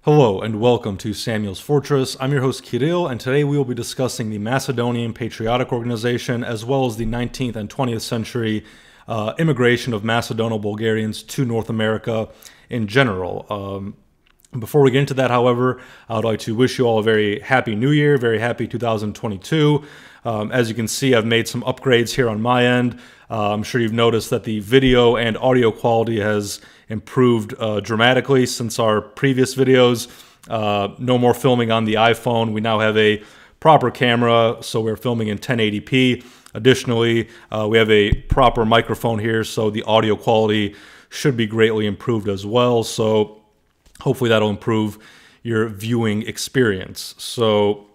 Hello and welcome to Samuel's Fortress. I'm your host Kirill, and today we will be discussing the Macedonian Patriotic Organization as well as the 19th and 20th century immigration of Macedonal Bulgarians to North America in general. Before we get into that, however, I would like to wish you all a very happy new year, very happy 2022. As you can see, I've made some upgrades here on my end. I'm sure you've noticed that the video and audio quality has improved dramatically since our previous videos. No more filming on the iPhone. We now have a proper camera, so we're filming in 1080p. Additionally, we have a proper microphone here, so the audio quality should be greatly improved as well. So hopefully that'll improve your viewing experience. So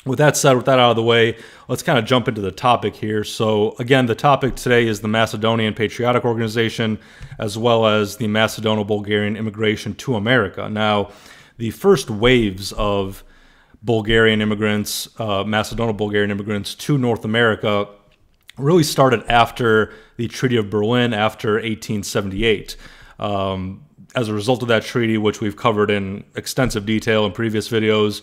with that said, with that out of the way, let's kind of jump into the topic here. So again, the topic today is the Macedonian Patriotic Organization, as well as the Macedonian-Bulgarian immigration to America. Now, the first waves of Bulgarian immigrants, Macedonian-Bulgarian immigrants to North America really started after the Treaty of Berlin, after 1878. As a result of that treaty, which we've covered in extensive detail in previous videos,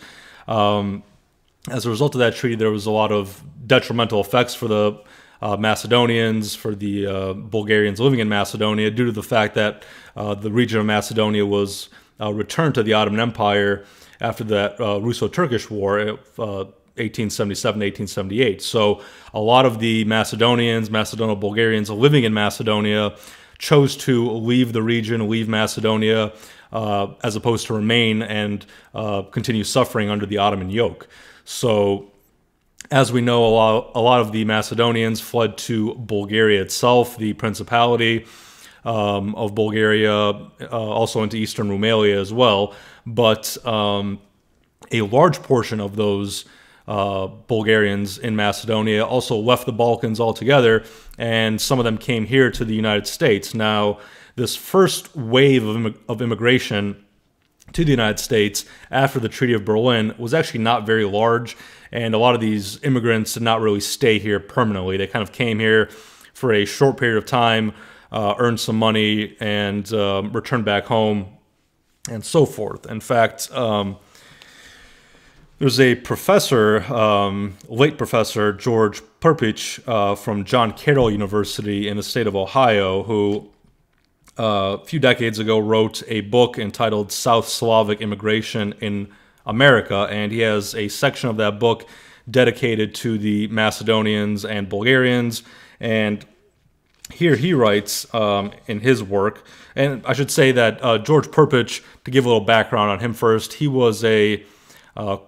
as a result of that treaty, there was a lot of detrimental effects for the Macedonians, for the Bulgarians living in Macedonia, due to the fact that the region of Macedonia was returned to the Ottoman Empire after that Russo-Turkish War of 1877-1878. So a lot of the Macedonians, Macedonian-Bulgarians living in Macedonia chose to leave the region, leave Macedonia, as opposed to remain and continue suffering under the Ottoman yoke. So, as we know, a lot of the Macedonians fled to Bulgaria itself, the Principality of Bulgaria, also into eastern Rumelia as well. But a large portion of those Bulgarians in Macedonia also left the Balkans altogether, and some of them came here to the United States. Now, this first wave of immigration to the United States after the Treaty of Berlin was actually not very large, and a lot of these immigrants did not really stay here permanently. They kind of came here for a short period of time, earned some money, and returned back home, and so forth. In fact, there's a professor, late professor, George Perpich, from John Carroll University in the state of Ohio, who a few decades ago wrote a book entitled South Slavic Immigration in America, and he has a section of that book dedicated to the Macedonians and Bulgarians. And here he writes in his work, and I should say that George Perpich, to give a little background on him first, he was a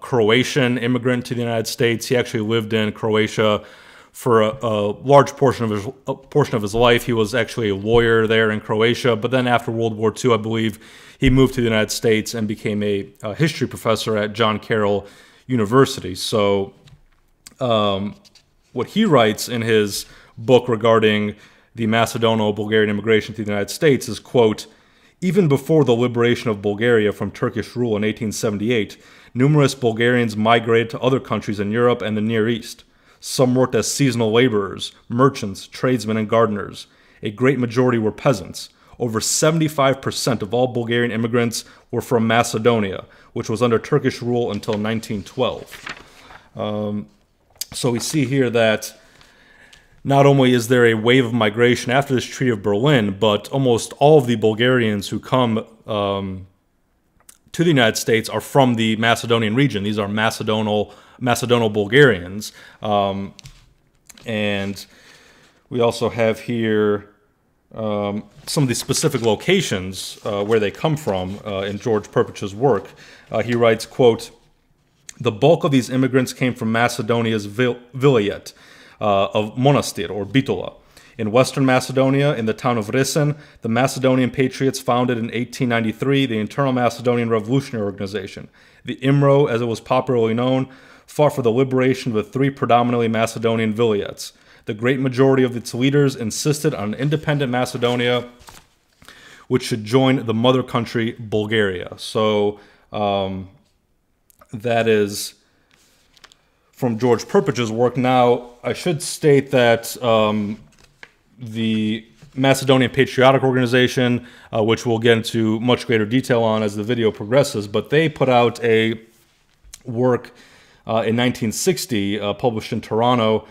Croatian immigrant to the United States. He actually lived in Croatia for a large portion of his life. He was actually a lawyer there in Croatia, but then after World War II, I believe, he moved to the United States and became a history professor at John Carroll University. So what he writes in his book regarding the Macedonian-Bulgarian immigration to the United States is, quote, "Even before the liberation of Bulgaria from Turkish rule in 1878, numerous Bulgarians migrated to other countries in Europe and the Near East. Some worked as seasonal laborers, merchants, tradesmen, and gardeners. A great majority were peasants. Over 75% of all Bulgarian immigrants were from Macedonia, which was under Turkish rule until 1912. So we see here that not only is there a wave of migration after this Treaty of Berlin, but almost all of the Bulgarians who come to the United States are from the Macedonian region. These are Macedonal Bulgarians. And we also have here some of the specific locations where they come from in George Perpich's work. He writes, quote, "The bulk of these immigrants came from Macedonia's vilayet of Monastir, or Bitola. In western Macedonia, in the town of Resen, the Macedonian Patriots founded in 1893 the Internal Macedonian Revolutionary Organization. The IMRO, as it was popularly known, fought for the liberation of the three predominantly Macedonian vilayets. The great majority of its leaders insisted on an independent Macedonia, which should join the mother country, Bulgaria." So that is from George Perpich's work. Now, I should state that the Macedonian Patriotic Organization, which we'll get into much greater detail on as the video progresses, but they put out a work in 1960, published in Toronto,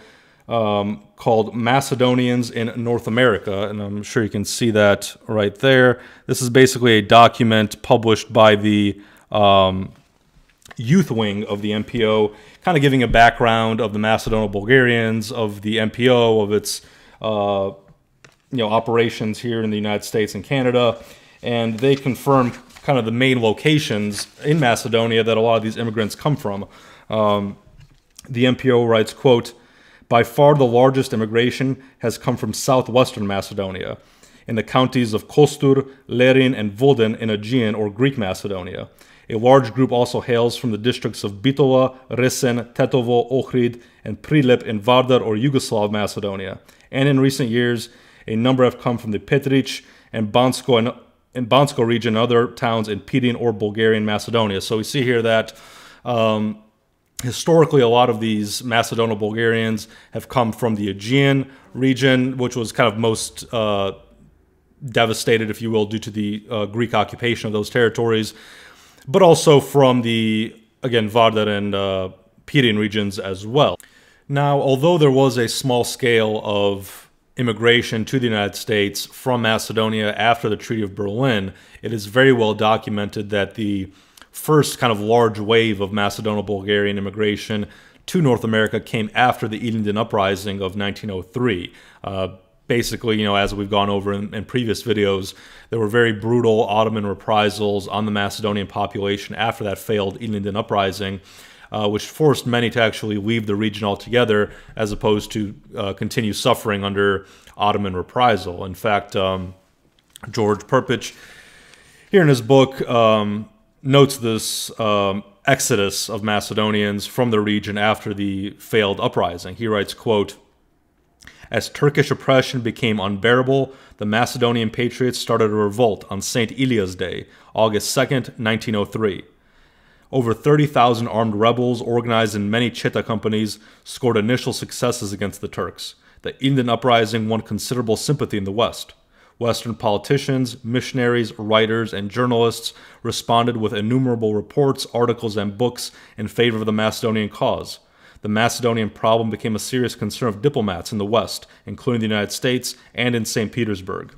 called Macedonians in North America, and I'm sure you can see that right there. This is basically a document published by the youth wing of the MPO, kind of giving a background of the Macedonian-Bulgarians, of the MPO, of its operations here in the United States and Canada, and they confirm kind of the main locations in Macedonia that a lot of these immigrants come from. The MPO writes, quote, "By far the largest immigration has come from southwestern Macedonia, in the counties of Kostur, Lerin, and Vodin in Aegean or Greek Macedonia. A large group also hails from the districts of Bitola, Resen, Tetovo, Ohrid, and Prilep in Vardar or Yugoslav Macedonia. And in recent years, a number have come from the Patriotic and Bansko region and other towns in Pirin or Bulgarian Macedonia." So we see here that historically, a lot of these Macedono-Bulgarians have come from the Aegean region, which was kind of most devastated, if you will, due to the Greek occupation of those territories, but also from the, again, Vardar and Pirin regions as well. Now, although there was a small scale of immigration to the United States from Macedonia after the Treaty of Berlin, it is very well documented that the first kind of large wave of Macedono-Bulgarian immigration to North America came after the Ilinden Uprising of 1903. Basically, as we've gone over in previous videos, there were very brutal Ottoman reprisals on the Macedonian population after that failed Ilinden Uprising, which forced many to actually leave the region altogether as opposed to continue suffering under Ottoman reprisal. In fact, George Perpich, here in his book, notes this exodus of Macedonians from the region after the failed uprising. He writes, quote, "As Turkish oppression became unbearable, the Macedonian patriots started a revolt on St. Ilia's Day, August 2nd, 1903. Over 30,000 armed rebels, organized in many Cheta companies, scored initial successes against the Turks. The Ilinden Uprising won considerable sympathy in the West. Western politicians, missionaries, writers, and journalists responded with innumerable reports, articles, and books in favor of the Macedonian cause. The Macedonian problem became a serious concern of diplomats in the West, including the United States and in St. Petersburg.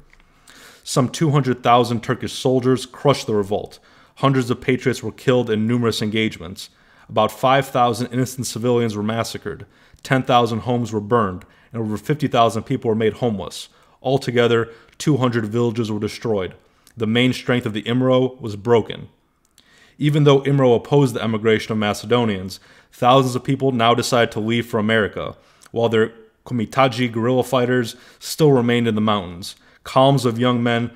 Some 200,000 Turkish soldiers crushed the revolt. Hundreds of patriots were killed in numerous engagements. About 5,000 innocent civilians were massacred. 10,000 homes were burned, and over 50,000 people were made homeless. Altogether, 200 villages were destroyed. The main strength of the IMRO was broken. Even though IMRO opposed the emigration of Macedonians, thousands of people now decided to leave for America, while their Komitaji guerrilla fighters still remained in the mountains. Columns of young men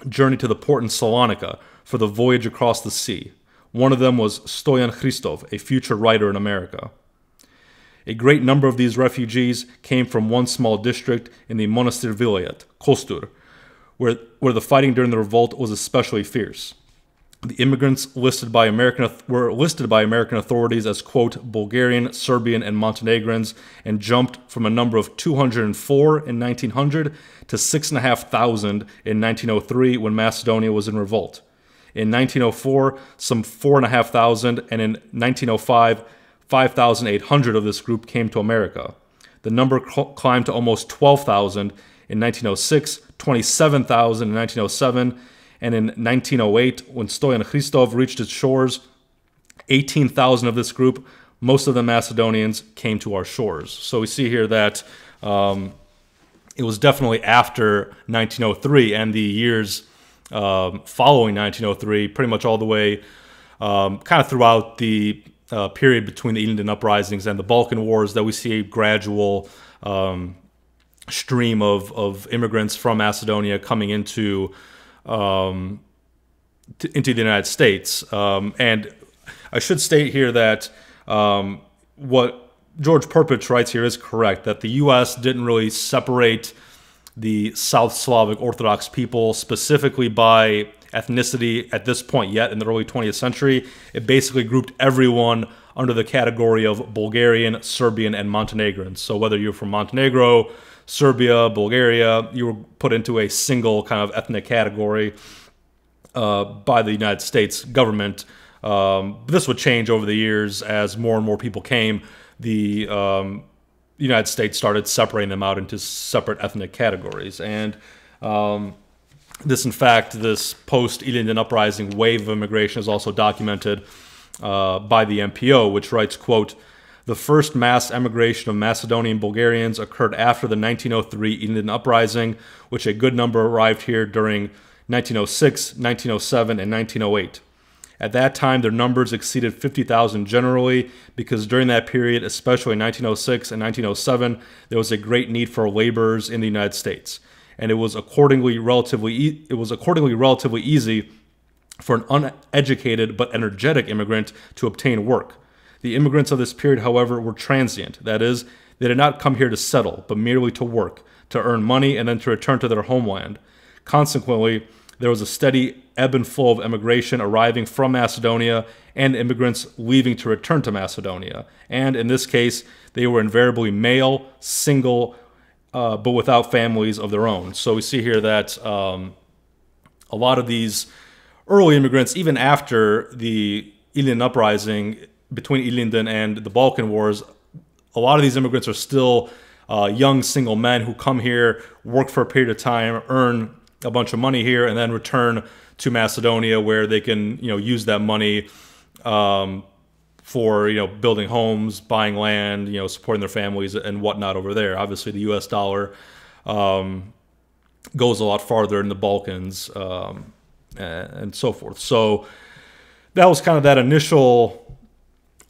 journeyed to the port in Salonika for the voyage across the sea. One of them was Stoyan Hristov, a future writer in America. A great number of these refugees came from one small district in the Monastir Vilayet, Kostur, where the fighting during the revolt was especially fierce. The immigrants were listed by American authorities as, quote, Bulgarian, Serbian, and Montenegrins, and jumped from a number of 204 in 1900 to 6,500 in 1903 when Macedonia was in revolt. In 1904, some 4,500, and in 1905, 5,800 of this group came to America. The number climbed to almost 12,000 in 1906, 27,000 in 1907, and in 1908, when Stoyan Hristov reached its shores, 18,000 of this group, most of them Macedonians, came to our shores. So we see here that it was definitely after 1903 and the years following 1903, pretty much all the way kind of throughout the period between the Ilinden uprisings and the Balkan Wars, that we see a gradual stream of immigrants from Macedonia coming into the United States. And I should state here that what George Perpich writes here is correct, that the U.S. didn't really separate the South Slavic Orthodox people specifically by ethnicity at this point yet in the early 20th century. It basically grouped everyone under the category of Bulgarian, Serbian, and Montenegrins. So whether you're from Montenegro, Serbia, Bulgaria, you were put into a single kind of ethnic category by the United States government. This would change over the years as more and more people came. The United States started separating them out into separate ethnic categories. And this post-Ilinden uprising wave of immigration is also documented by the MPO, which writes, quote, "The first mass emigration of Macedonian Bulgarians occurred after the 1903 Ilinden uprising, which a good number arrived here during 1906, 1907, and 1908. At that time, their numbers exceeded 50,000 generally, because during that period, especially in 1906 and 1907, there was a great need for laborers in the United States, and it was accordingly relatively easy for an uneducated but energetic immigrant to obtain work. The immigrants of this period, however, were transient. That is, they did not come here to settle, but merely to work, to earn money, and then to return to their homeland. Consequently, there was a steady ebb and flow of immigration arriving from Macedonia and immigrants leaving to return to Macedonia. And in this case, they were invariably male, single, but without families of their own. So we see here that a lot of these early immigrants, even after the Ilinden uprising, between Ilinden and the Balkan Wars, a lot of these immigrants are still young single men who come here, work for a period of time, earn a bunch of money here, and then return to Macedonia, where they can, use that money for, building homes, buying land, supporting their families and whatnot over there. Obviously, the U.S. dollar goes a lot farther in the Balkans and so forth. So that was kind of that initial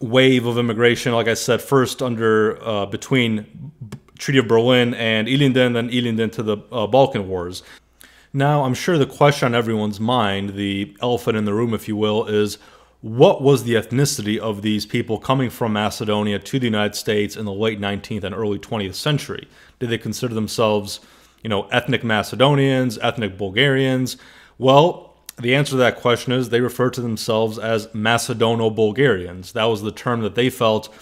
wave of immigration. Like I said, first under between Treaty of Berlin and Ilinden, then Ilinden to the Balkan Wars. Now, I'm sure the question on everyone's mind, the elephant in the room, if you will, is what was the ethnicity of these people coming from Macedonia to the United States in the late 19th and early 20th century? Did they consider themselves, ethnic Macedonians, ethnic Bulgarians? Well, the answer to that question is they refer to themselves as Macedono-Bulgarians. That was the term that they felt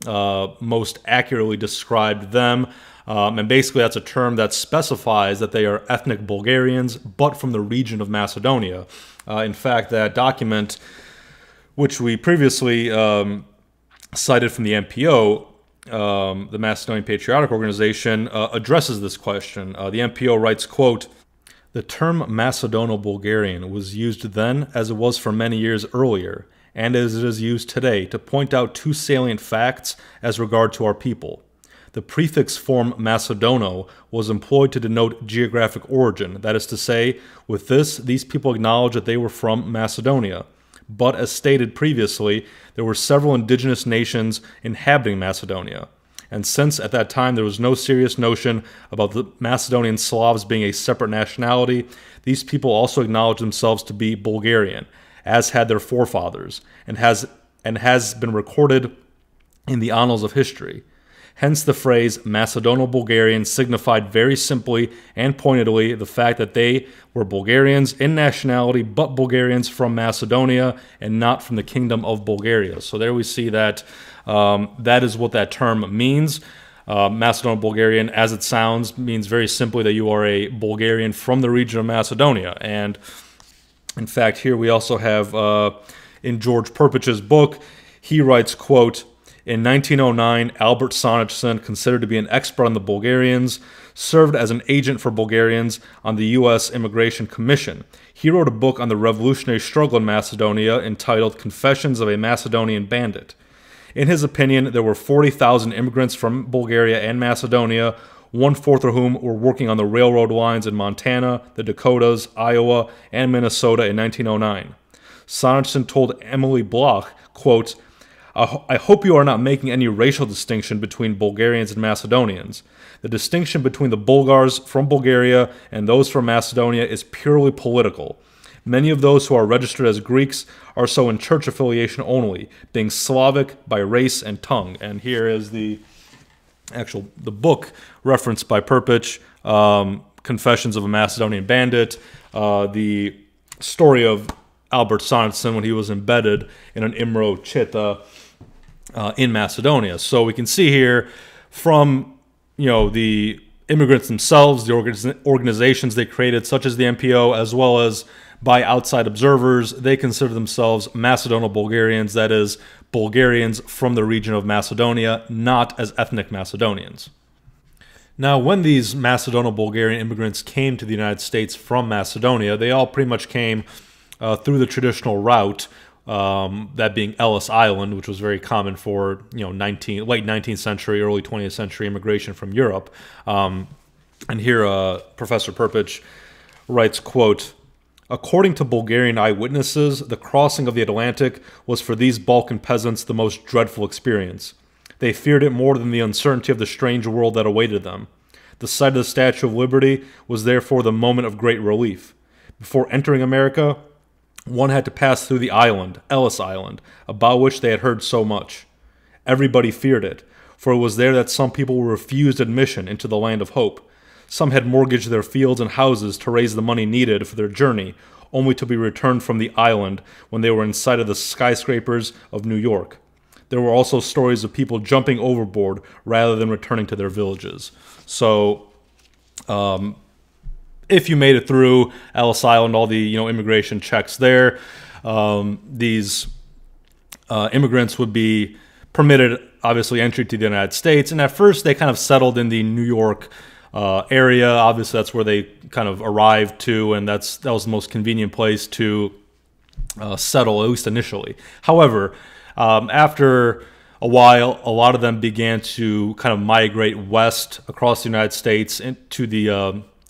most accurately described them. And basically that's a term that specifies that they are ethnic Bulgarians, but from the region of Macedonia. In fact, that document, which we previously cited from the MPO, the Macedonian Patriotic Organization, addresses this question. The MPO writes, quote, "The term Macedono-Bulgarian was used then as it was for many years earlier, and as it is used today to point out two salient facts as regard to our people. The prefix form Macedono was employed to denote geographic origin. That is to say, with this, these people acknowledged that they were from Macedonia. But as stated previously, there were several indigenous nations inhabiting Macedonia. And since at that time there was no serious notion about the Macedonian Slavs being a separate nationality, these people also acknowledged themselves to be Bulgarian, as had their forefathers, and has been recorded in the annals of history. Hence the phrase Macedono-Bulgarian signified very simply and pointedly the fact that they were Bulgarians in nationality, but Bulgarians from Macedonia and not from the Kingdom of Bulgaria." So there we see that that is what that term means. Macedono-Bulgarian, as it sounds, means very simply that you are a Bulgarian from the region of Macedonia. And in fact, here we also have in George Perpich's book, he writes, quote, "In 1909, Albert Sonnichsen, considered to be an expert on the Bulgarians, served as an agent for Bulgarians on the U.S. Immigration Commission. He wrote a book on the revolutionary struggle in Macedonia entitled Confessions of a Macedonian Bandit. In his opinion, there were 40,000 immigrants from Bulgaria and Macedonia, one-fourth of whom were working on the railroad lines in Montana, the Dakotas, Iowa, and Minnesota in 1909. Sonnichsen told Emily Bloch, quote, "I hope you are not making any racial distinction between Bulgarians and Macedonians. The distinction between the Bulgars from Bulgaria and those from Macedonia is purely political. Many of those who are registered as Greeks are so in church affiliation only, being Slavic by race and tongue." And here is the book referenced by Perpich, Confessions of a Macedonian Bandit, the story of Albert Sonnichsen when he was embedded in an Imro Cheta in Macedonia. So we can see here from the immigrants themselves, the organizations they created, such as the MPO, as well as by outside observers, they consider themselves Macedono-Bulgarians, that is, Bulgarians from the region of Macedonia, not as ethnic Macedonians. Now, when these Macedono-Bulgarian immigrants came to the United States from Macedonia, they all pretty much came through the traditional route, that being Ellis Island, which was very common for late 19th century, early 20th century immigration from Europe. And here, Professor Perpich writes, quote, "According to Bulgarian eyewitnesses, the crossing of the Atlantic was for these Balkan peasants the most dreadful experience. They feared it more than the uncertainty of the strange world that awaited them. The sight of the Statue of Liberty was therefore the moment of great relief. Before entering America, one had to pass through the island, Ellis Island, about which they had heard so much. Everybody feared it, for it was there that some people were refused admission into the land of hope. Some had mortgaged their fields and houses to raise the money needed for their journey, only to be returned from the island when they were in sight of the skyscrapers of New York. There were also stories of people jumping overboard rather than returning to their villages." So, if you made it through Ellis Island, all the immigration checks there, these immigrants would be permitted, obviously, entry to the United States. And at first, they kind of settled in the New York area. Obviously, that's where they kind of arrived to, and that was the most convenient place to settle, at least initially. However, after a while, a lot of them began to kind of migrate west across the United States into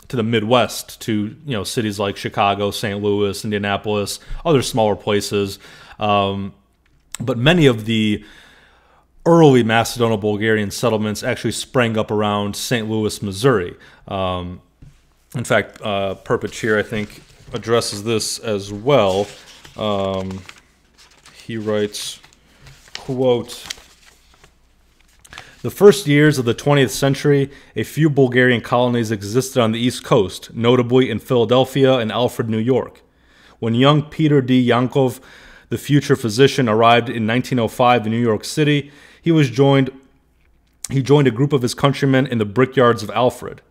to the Midwest, to cities like Chicago, St. Louis, Indianapolis, other smaller places. But many of the early Macedono-Bulgarian settlements actually sprang up around St. Louis, Missouri. In fact, Perpich here, I think, addresses this as well. He writes, quote, "The first years of the 20th century, a few Bulgarian colonies existed on the East Coast, notably in Philadelphia and Alfred, New York. When young Peter D. Yankov, the future physician, arrived in 1905 in New York City, he joined a group of his countrymen in the brickyards of Alfred.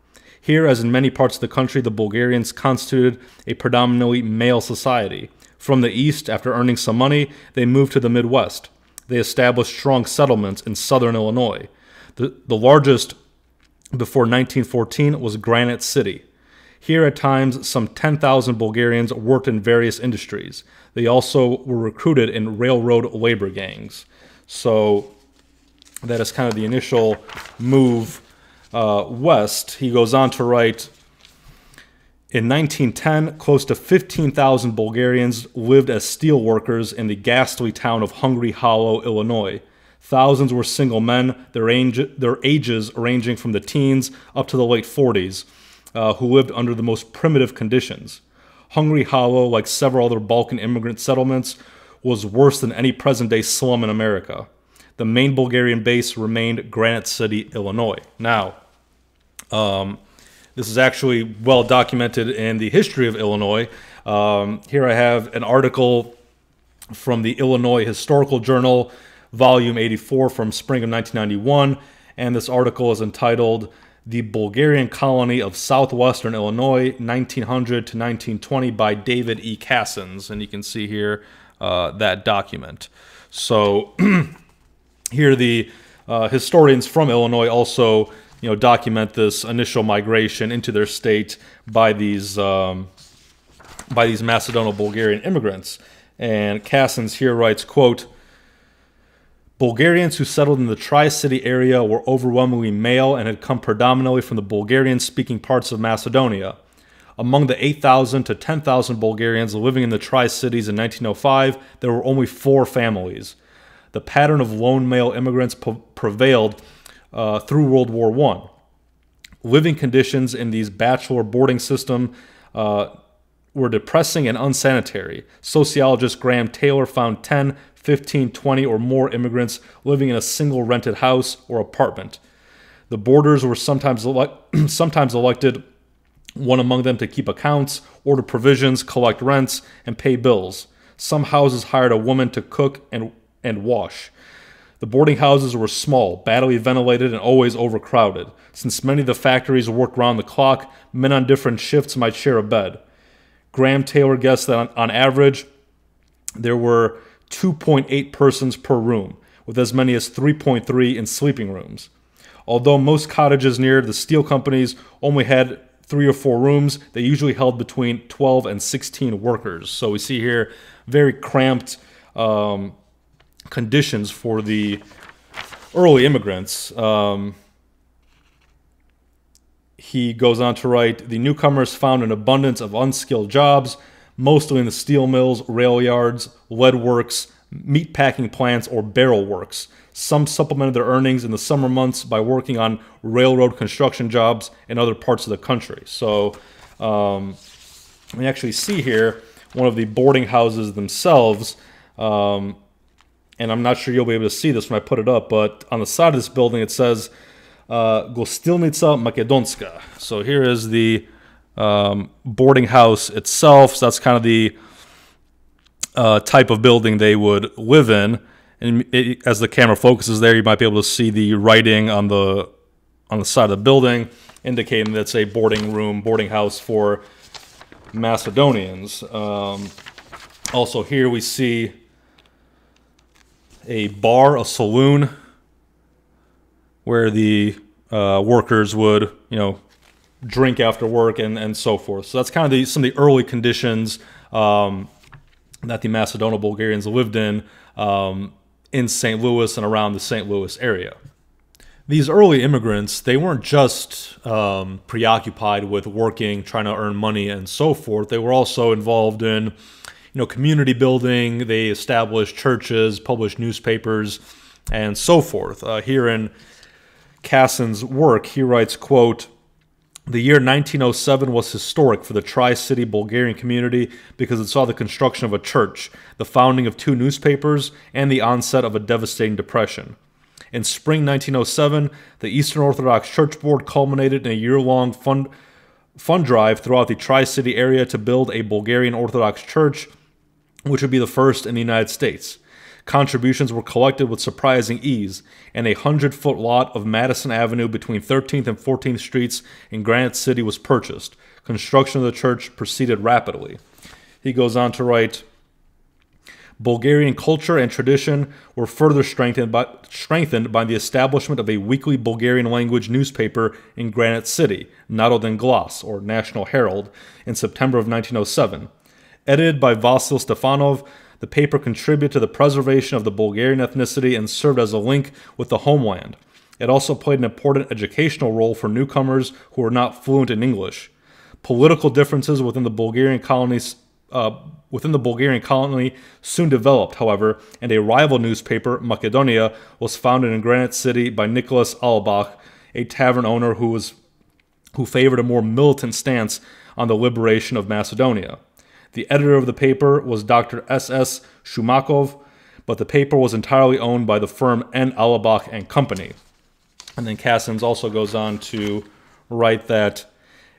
Here, as in many parts of the country, the Bulgarians constituted a predominantly male society. From the east, after earning some money, they moved to the Midwest. They established strong settlements in southern Illinois. The largest before 1914 was Granite City. Here, at times, some 10,000 Bulgarians worked in various industries. They also were recruited in railroad labor gangs." So that is kind of the initial move west. He goes on to write, "In 1910, close to 15,000 Bulgarians lived as steel workers in the ghastly town of Hungry Hollow, Illinois. Thousands were single men, their ages ranging from the teens up to the late 40s, who lived under the most primitive conditions. Hungry Hollow, like several other Balkan immigrant settlements, was worse than any present-day slum in America. The main Bulgarian base remained Granite City, Illinois." Now, this is actually well documented in the history of Illinois. Here I have an article from the Illinois Historical Journal, volume 84 from spring of 1991, and this article is entitled "The Bulgarian Colony of Southwestern Illinois, 1900 to 1920" by David E. Cassens, and you can see here that document. So here the historians from Illinois also document this initial migration into their state by these Macedono-Bulgarian immigrants. And Cassens here writes, quote, "Bulgarians who settled in the Tri-City area were overwhelmingly male and had come predominantly from the Bulgarian-speaking parts of Macedonia. Among the 8,000 to 10,000 Bulgarians living in the Tri-Cities in 1905, there were only 4 families. The pattern of lone male immigrants prevailed through World War I. Living conditions in these bachelor boarding system were depressing and unsanitary. Sociologist Graham Taylor found 10, 15, 20 or more immigrants living in a single rented house or apartment. The boarders were sometimes elected, one among them to keep accounts, order provisions, collect rents, and pay bills. Some houses hired a woman to cook and wash. The boarding houses were small, badly ventilated, and always overcrowded. Since many of the factories worked round the clock, men on different shifts might share a bed. Graham Taylor guessed that on average, there were 2.8 persons per room, with as many as 3.3 in sleeping rooms. Although most cottages near the steel companies only had 3 or 4 rooms, they usually held between 12 and 16 workers. So we see here very cramped conditions for the early immigrants. He goes on to write, the newcomers found an abundance of unskilled jobs, mostly in the steel mills, rail yards, lead works, meat packing plants, or barrel works. Some supplemented their earnings in the summer months by working on railroad construction jobs in other parts of the country. So we actually see here one of the boarding houses themselves, and I'm not sure you'll be able to see this when I put it up, but on the side of this building it says Gostilnica Macedonska. So here is the boarding house itself. So that's kind of the type of building they would live in. And as the camera focuses there, you might be able to see the writing on the side of the building, indicating that it's a boarding house for Macedonians. Also here we see a bar, a saloon, where the workers would, drink after work and so forth. So that's kind of some of the early conditions that the Macedono-Bulgarians lived in St. Louis and around the St. Louis area. These early immigrants, they weren't just preoccupied with working, trying to earn money and so forth. They were also involved in, community building. They established churches, published newspapers, and so forth. Here in Cassin's work, he writes, quote, the year 1907 was historic for the Tri-City Bulgarian community because it saw the construction of a church, the founding of 2 newspapers, and the onset of a devastating depression. In spring 1907, the Eastern Orthodox Church Board culminated in a year-long fund drive throughout the Tri-City area to build a Bulgarian Orthodox church, which would be the first in the United States. Contributions were collected with surprising ease, and a 100-foot lot of Madison Avenue between 13th and 14th Streets in Granite City was purchased. Construction of the church proceeded rapidly. He goes on to write, Bulgarian culture and tradition were further strengthened by the establishment of a weekly Bulgarian language newspaper in Granite City, Naroden Glas, or National Herald, in September of 1907. Edited by Vasil Stefanov, the paper contributed to the preservation of the Bulgarian ethnicity and served as a link with the homeland. It also played an important educational role for newcomers who were not fluent in English. Political differences within the Bulgarian colony soon developed, however, and a rival newspaper, Macedonia, was founded in Granite City by Nicholas Alabach, a tavern owner who favored a more militant stance on the liberation of Macedonia. The editor of the paper was Dr. S.S. Shumakov, but the paper was entirely owned by the firm N. Alabach and Company. And then Cassins also goes on to write that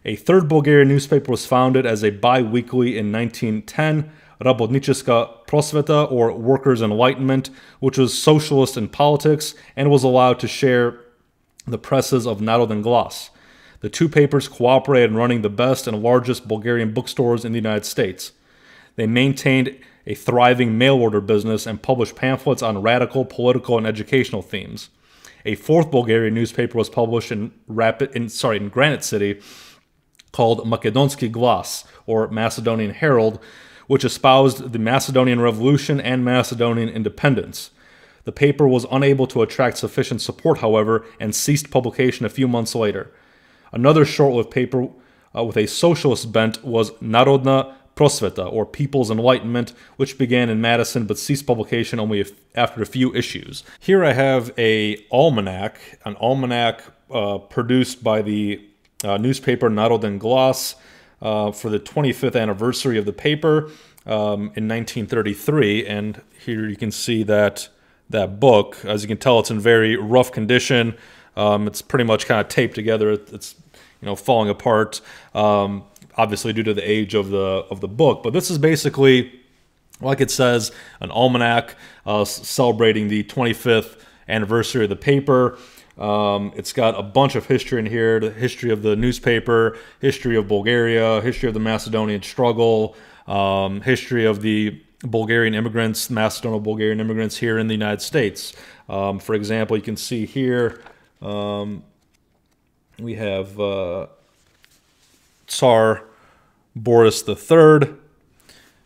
a third Bulgarian newspaper was founded as a bi-weekly in 1910, Rabotnicheska Prosveta, or Workers' Enlightenment, which was socialist in politics and was allowed to share the presses of Naroden Glas. The 2 papers cooperated in running the best and largest Bulgarian bookstores in the United States. They maintained a thriving mail-order business and published pamphlets on radical, political, and educational themes. A 4th Bulgarian newspaper was published in Granite City called Macedonski Glas, or Macedonian Herald, which espoused the Macedonian Revolution and Macedonian independence. The paper was unable to attract sufficient support, however, and ceased publication a few months later. Another short-lived paper with a socialist bent was Narodna Prosveta, or People's Enlightenment, which began in Madison but ceased publication only after a few issues. Here I have an almanac produced by the newspaper Naroden Glas for the 25th anniversary of the paper in 1933, and here you can see that book. As you can tell, it's in very rough condition. It's pretty much kind of taped together. It's falling apart, obviously due to the age of the book. But this is basically, like it says, an almanac celebrating the 25th anniversary of the paper. It's got a bunch of history in here: the history of the newspaper, history of Bulgaria, history of the Macedonian struggle, history of the Bulgarian immigrants, Macedonian-Bulgarian immigrants here in the United States. For example, you can see here we have Tsar Boris III,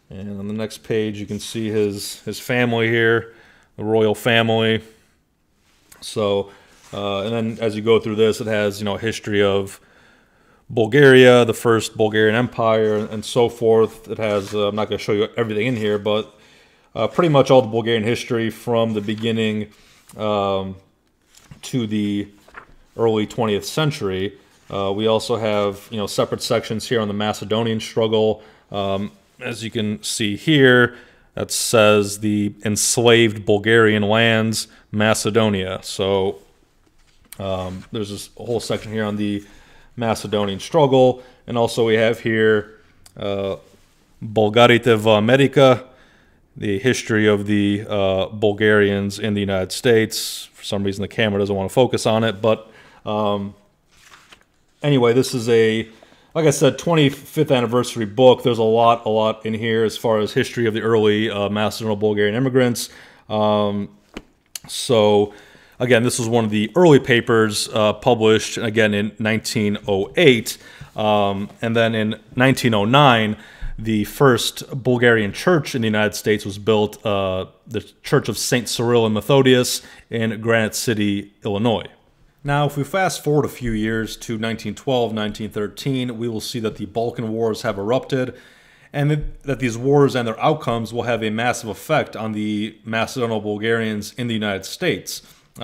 and on the next page you can see his family here, the royal family. So, and then as you go through this, it has, a history of Bulgaria, the first Bulgarian Empire, and so forth. It has, I'm not going to show you everything in here, but pretty much all the Bulgarian history from the beginning to the early 20th century. We also have, separate sections here on the Macedonian struggle. As you can see here, that says the enslaved Bulgarian lands, Macedonia. So there's this whole section here on the Macedonian struggle, and also we have here Bulgarite v America, the history of the Bulgarians in the United States. For some reason the camera doesn't want to focus on it, but anyway, this is like I said, 25th anniversary book. There's a lot in here as far as history of the early Macedonian-Bulgarian immigrants. So again, this was one of the early papers published, again, in 1908. And then in 1909, the first Bulgarian church in the United States was built, the Church of St. Cyril and Methodius in Granite City, Illinois. Now, if we fast forward a few years to 1912, 1913, we will see that the Balkan Wars have erupted, and that these wars and their outcomes will have a massive effect on the Macedonian-Bulgarians in the United States.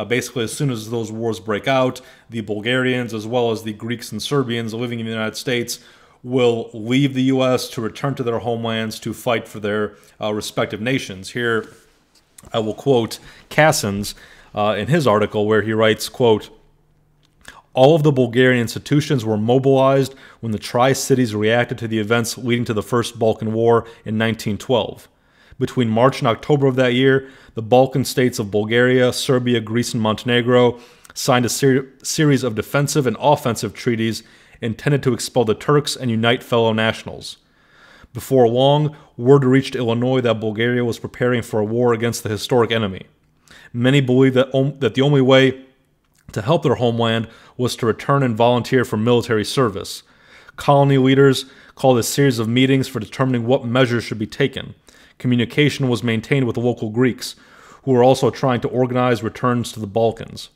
Basically, as soon as those wars break out, the Bulgarians, as well as the Greeks and Serbians living in the United States, will leave the U.S. to return to their homelands to fight for their respective nations. Here, I will quote Cassens in his article, where he writes, quote, "All of the Bulgarian institutions were mobilized when the Tri-Cities reacted to the events leading to the First Balkan War in 1912. Between March and October of that year, the Balkan states of Bulgaria, Serbia, Greece, and Montenegro signed a series of defensive and offensive treaties intended to expel the Turks and unite fellow nationals. Before long, word reached Illinois that Bulgaria was preparing for a war against the historic enemy. Many believed that the only way to help their homeland was to return and volunteer for military service. Colony leaders called a series of meetings for determining what measures should be taken. Communication was maintained with the local Greeks, who were also trying to organize returns to the Balkans.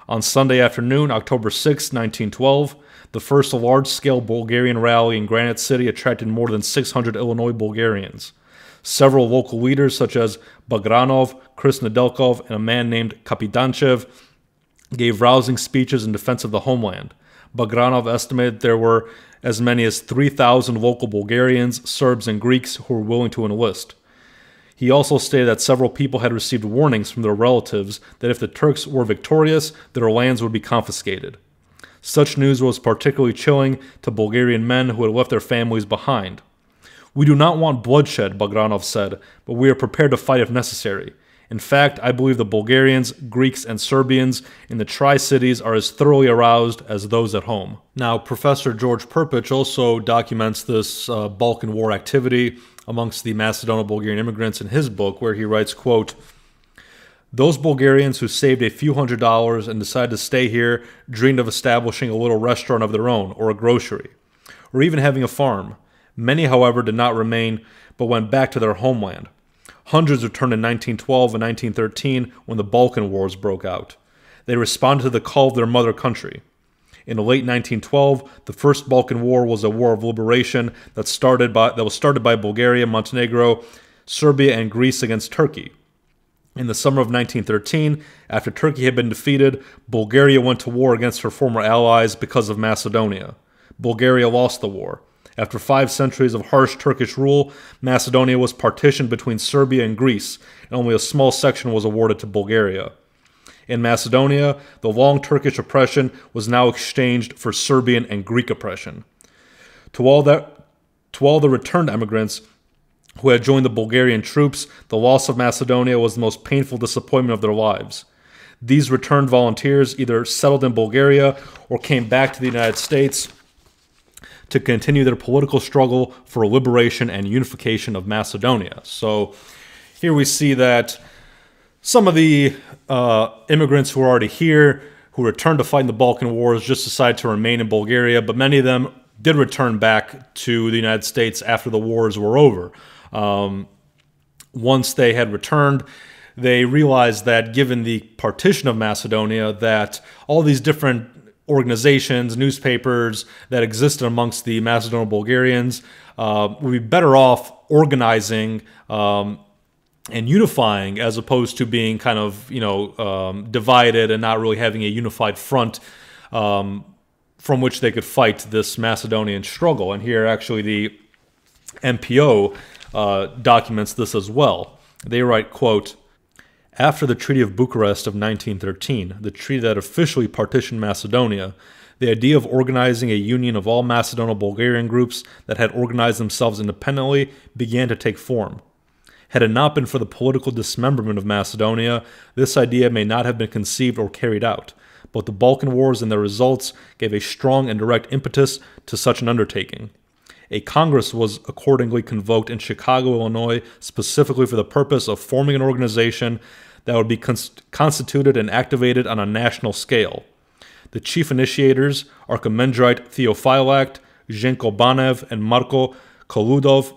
On Sunday afternoon, October 6, 1912, the first large-scale Bulgarian rally in Granite City attracted more than 600 Illinois Bulgarians. Several local leaders, such as Bagranov, Chris Nedelkov, and a man named Kapitanchev, gave rousing speeches in defense of the homeland. Bagranov estimated there were as many as 3,000 local Bulgarians, Serbs, and Greeks who were willing to enlist. He also stated that several people had received warnings from their relatives that if the Turks were victorious, their lands would be confiscated. Such news was particularly chilling to Bulgarian men who had left their families behind. "We do not want bloodshed," Bagranov said, "but we are prepared to fight if necessary. In fact, I believe the Bulgarians, Greeks, and Serbians in the Tri-Cities are as thoroughly aroused as those at home." Now, Professor George Perpich also documents this Balkan War activity amongst the Macedonian-Bulgarian immigrants in his book, where he writes, quote, "Those Bulgarians who saved a few $100s and decided to stay here dreamed of establishing a little restaurant of their own, or a grocery, or even having a farm. Many, however, did not remain, but went back to their homeland. Hundreds returned in 1912 and 1913 when the Balkan Wars broke out. They responded to the call of their mother country. In the late 1912, the First Balkan War was a war of liberation that was started by Bulgaria, Montenegro, Serbia, and Greece against Turkey. In the summer of 1913, after Turkey had been defeated, Bulgaria went to war against her former allies because of Macedonia. Bulgaria lost the war. After 5 centuries of harsh Turkish rule, Macedonia was partitioned between Serbia and Greece, and only a small section was awarded to Bulgaria. In Macedonia, the long Turkish oppression was now exchanged for Serbian and Greek oppression. To all the returned emigrants who had joined the Bulgarian troops, the loss of Macedonia was the most painful disappointment of their lives. These returned volunteers either settled in Bulgaria or came back to the United States to continue their political struggle for liberation and unification of Macedonia. So here we see that some of the immigrants who are already here, who returned to fight in the Balkan Wars, just decided to remain in Bulgaria, but many of them did return back to the United States after the wars were over. Once they had returned, they realized that given the partition of Macedonia, that all these different organizations, newspapers that existed amongst the Macedonian Bulgarians would be better off organizing and unifying, as opposed to being kind of, divided and not really having a unified front from which they could fight this Macedonian struggle. And here, actually, the MPO documents this as well. They write, quote, "After the Treaty of Bucharest of 1913, the treaty that officially partitioned Macedonia, the idea of organizing a union of all Macedonian Bulgarian groups that had organized themselves independently began to take form. Had it not been for the political dismemberment of Macedonia, this idea may not have been conceived or carried out, but the Balkan Wars and their results gave a strong and direct impetus to such an undertaking. A Congress was accordingly convoked in Chicago, Illinois, specifically for the purpose of forming an organization that would be constituted and activated on a national scale. The chief initiators, Archimandrite Theophylact, Zhenko Banev, and Marko Koludov,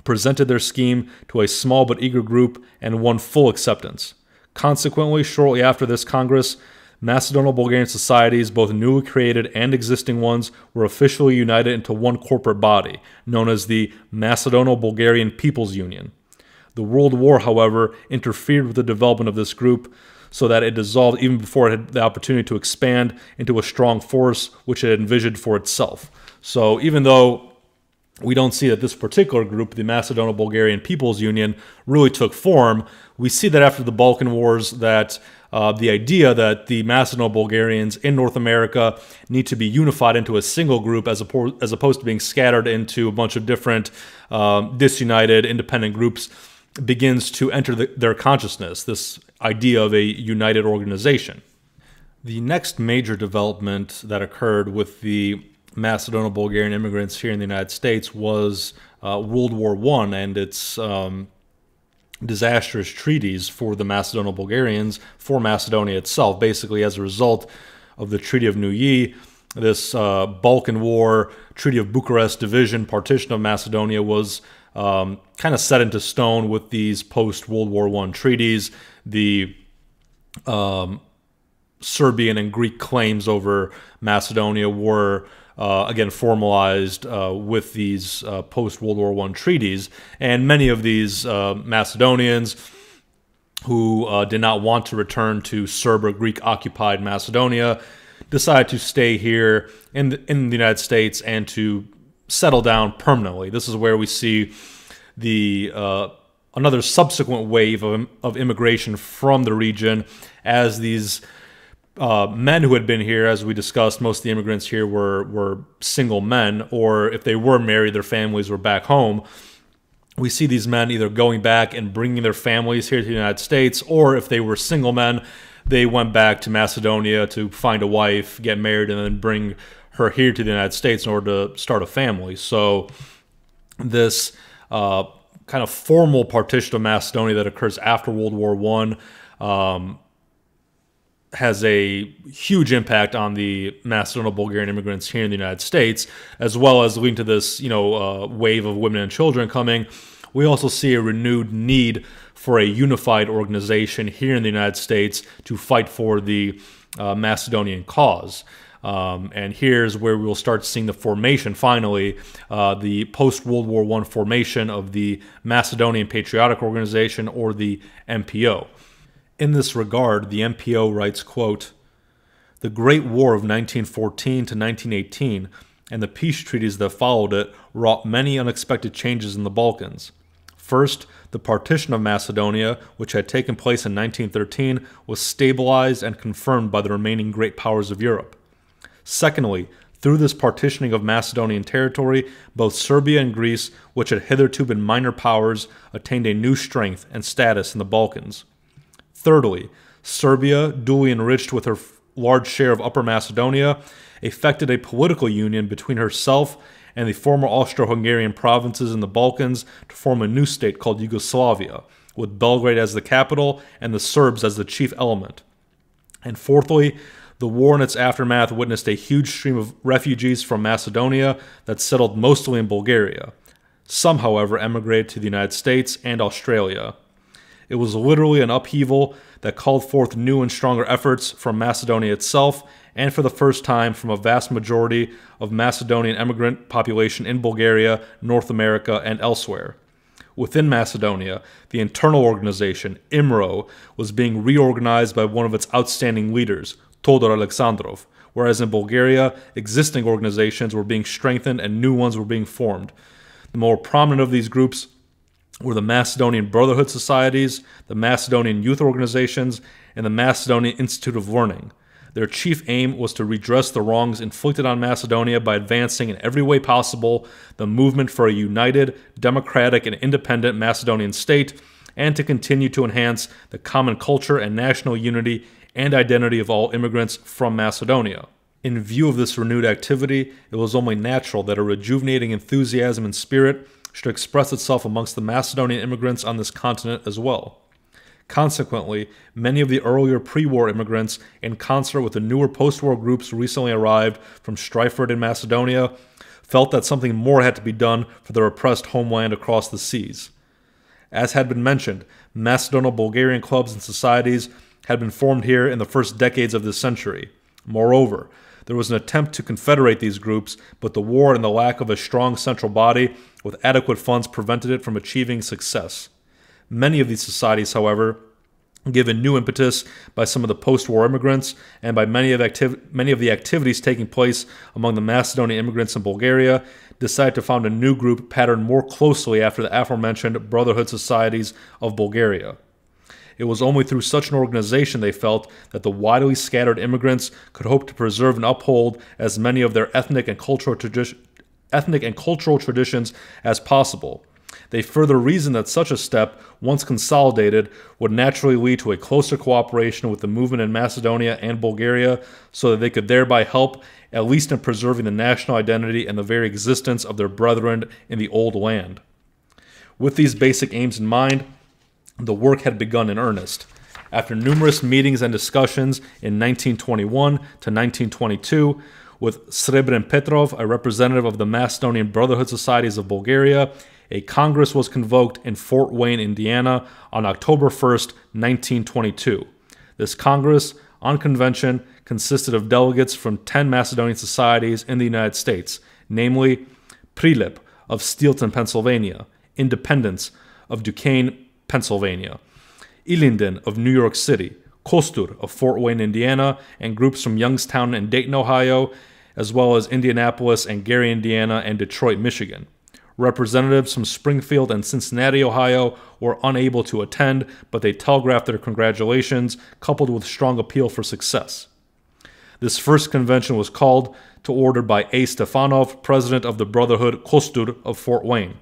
presented their scheme to a small but eager group and won full acceptance. Consequently, shortly after this Congress, Macedonian Bulgarian societies, both newly created and existing ones, were officially united into one corporate body, known as the Macedonian Bulgarian People's Union. The World War, however, interfered with the development of this group, so that it dissolved even before it had the opportunity to expand into a strong force which it had envisioned for itself." So even though we don't see that this particular group, the Macedonian Bulgarian People's Union, really took form, we see that after the Balkan Wars that the idea that the Macedonian Bulgarians in North America need to be unified into a single group as opposed to being scattered into a bunch of different disunited independent groups begins to enter their consciousness, this idea of a united organization. The next major development that occurred with the Macedonian Bulgarian immigrants here in the United States was World War I and its disastrous treaties for the Macedonian Bulgarians, for Macedonia itself. Basically, as a result of the Treaty of Neuilly, this Balkan War, Treaty of Bucharest division, partition of Macedonia was kind of set into stone with these post-World War I treaties. The Serbian and Greek claims over Macedonia were again formalized with these post-World War I treaties, and many of these Macedonians who did not want to return to Serb or Greek-occupied Macedonia decided to stay here in the United States and to settle down permanently. This is where we see the another subsequent wave of immigration from the region, as these men who had been here, as we discussed, most of the immigrants here were single men, or if they were married, their families were back home. We see these men either going back and bringing their families here to the United States, or if they were single men, they went back to Macedonia to find a wife, get married, and then bring her here to the United States in order to start a family. So this kind of formal partition of Macedonia that occurs after World War I has a huge impact on the Macedonian Bulgarian immigrants here in the United States, as well as leading to this, wave of women and children coming. We also see a renewed need for a unified organization here in the United States to fight for the Macedonian cause. And here's where we'll start seeing the formation, finally, the post-World War I formation of the Macedonian Patriotic Organization, or the MPO. In this regard, the MPO writes, quote, "The Great War of 1914 to 1918 and the peace treaties that followed it wrought many unexpected changes in the Balkans. First, the partition of Macedonia, which had taken place in 1913, was stabilized and confirmed by the remaining great powers of Europe. Secondly, through this partitioning of Macedonian territory, both Serbia and Greece, which had hitherto been minor powers, attained a new strength and status in the Balkans. Thirdly, Serbia, duly enriched with her large share of Upper Macedonia, effected a political union between herself and the former Austro-Hungarian provinces in the Balkans to form a new state called Yugoslavia, with Belgrade as the capital and the Serbs as the chief element. And fourthly, the war and its aftermath witnessed a huge stream of refugees from Macedonia that settled mostly in Bulgaria. Some, however, emigrated to the United States and Australia. It was literally an upheaval that called forth new and stronger efforts from Macedonia itself, and for the first time from a vast majority of Macedonian immigrant population in Bulgaria, North America, and elsewhere. Within Macedonia, the internal organization, IMRO, was being reorganized by one of its outstanding leaders, Todor Alexandrov, whereas in Bulgaria, existing organizations were being strengthened and new ones were being formed. The more prominent of these groups were the Macedonian Brotherhood Societies, the Macedonian Youth Organizations, and the Macedonian Institute of Learning. Their chief aim was to redress the wrongs inflicted on Macedonia by advancing in every way possible the movement for a united, democratic, and independent Macedonian state, and to continue to enhance the common culture and national unity and identity of all immigrants from Macedonia. In view of this renewed activity, it was only natural that a rejuvenating enthusiasm and spirit should express itself amongst the Macedonian immigrants on this continent as well. Consequently, many of the earlier pre-war immigrants, in concert with the newer post-war groups recently arrived from Stryford in Macedonia, felt that something more had to be done for their oppressed homeland across the seas. As had been mentioned, Macedonian-Bulgarian clubs and societies had been formed here in the first decades of this century. Moreover, there was an attempt to confederate these groups, but the war and the lack of a strong central body with adequate funds prevented it from achieving success. Many of these societies, however, given new impetus by some of the post-war immigrants and by many of the activities taking place among the Macedonian immigrants in Bulgaria, decided to found a new group patterned more closely after the aforementioned Brotherhood Societies of Bulgaria. It was only through such an organization, they felt, that the widely scattered immigrants could hope to preserve and uphold as many of their ethnic and cultural traditions as possible. They further reasoned that such a step, once consolidated, would naturally lead to a closer cooperation with the movement in Macedonia and Bulgaria, so that they could thereby help, at least in preserving the national identity and the very existence of their brethren in the old land. With these basic aims in mind, the work had begun in earnest. After numerous meetings and discussions in 1921 to 1922, with Srebren Petrov, a representative of the Macedonian Brotherhood Societies of Bulgaria, a congress was convoked in Fort Wayne, Indiana on October 1st, 1922. This congress, on convention, consisted of delegates from 10 Macedonian societies in the United States, namely Prilep of Steelton, Pennsylvania, Independence of Duquesne, Pennsylvania, Ilinden of New York City, Kostur of Fort Wayne, Indiana, and groups from Youngstown and Dayton, Ohio, as well as Indianapolis and Gary, Indiana, and Detroit, Michigan. Representatives from Springfield and Cincinnati, Ohio, were unable to attend, but they telegraphed their congratulations, coupled with strong appeal for success. This first convention was called to order by A. Stefanov, president of the Brotherhood Kostur of Fort Wayne.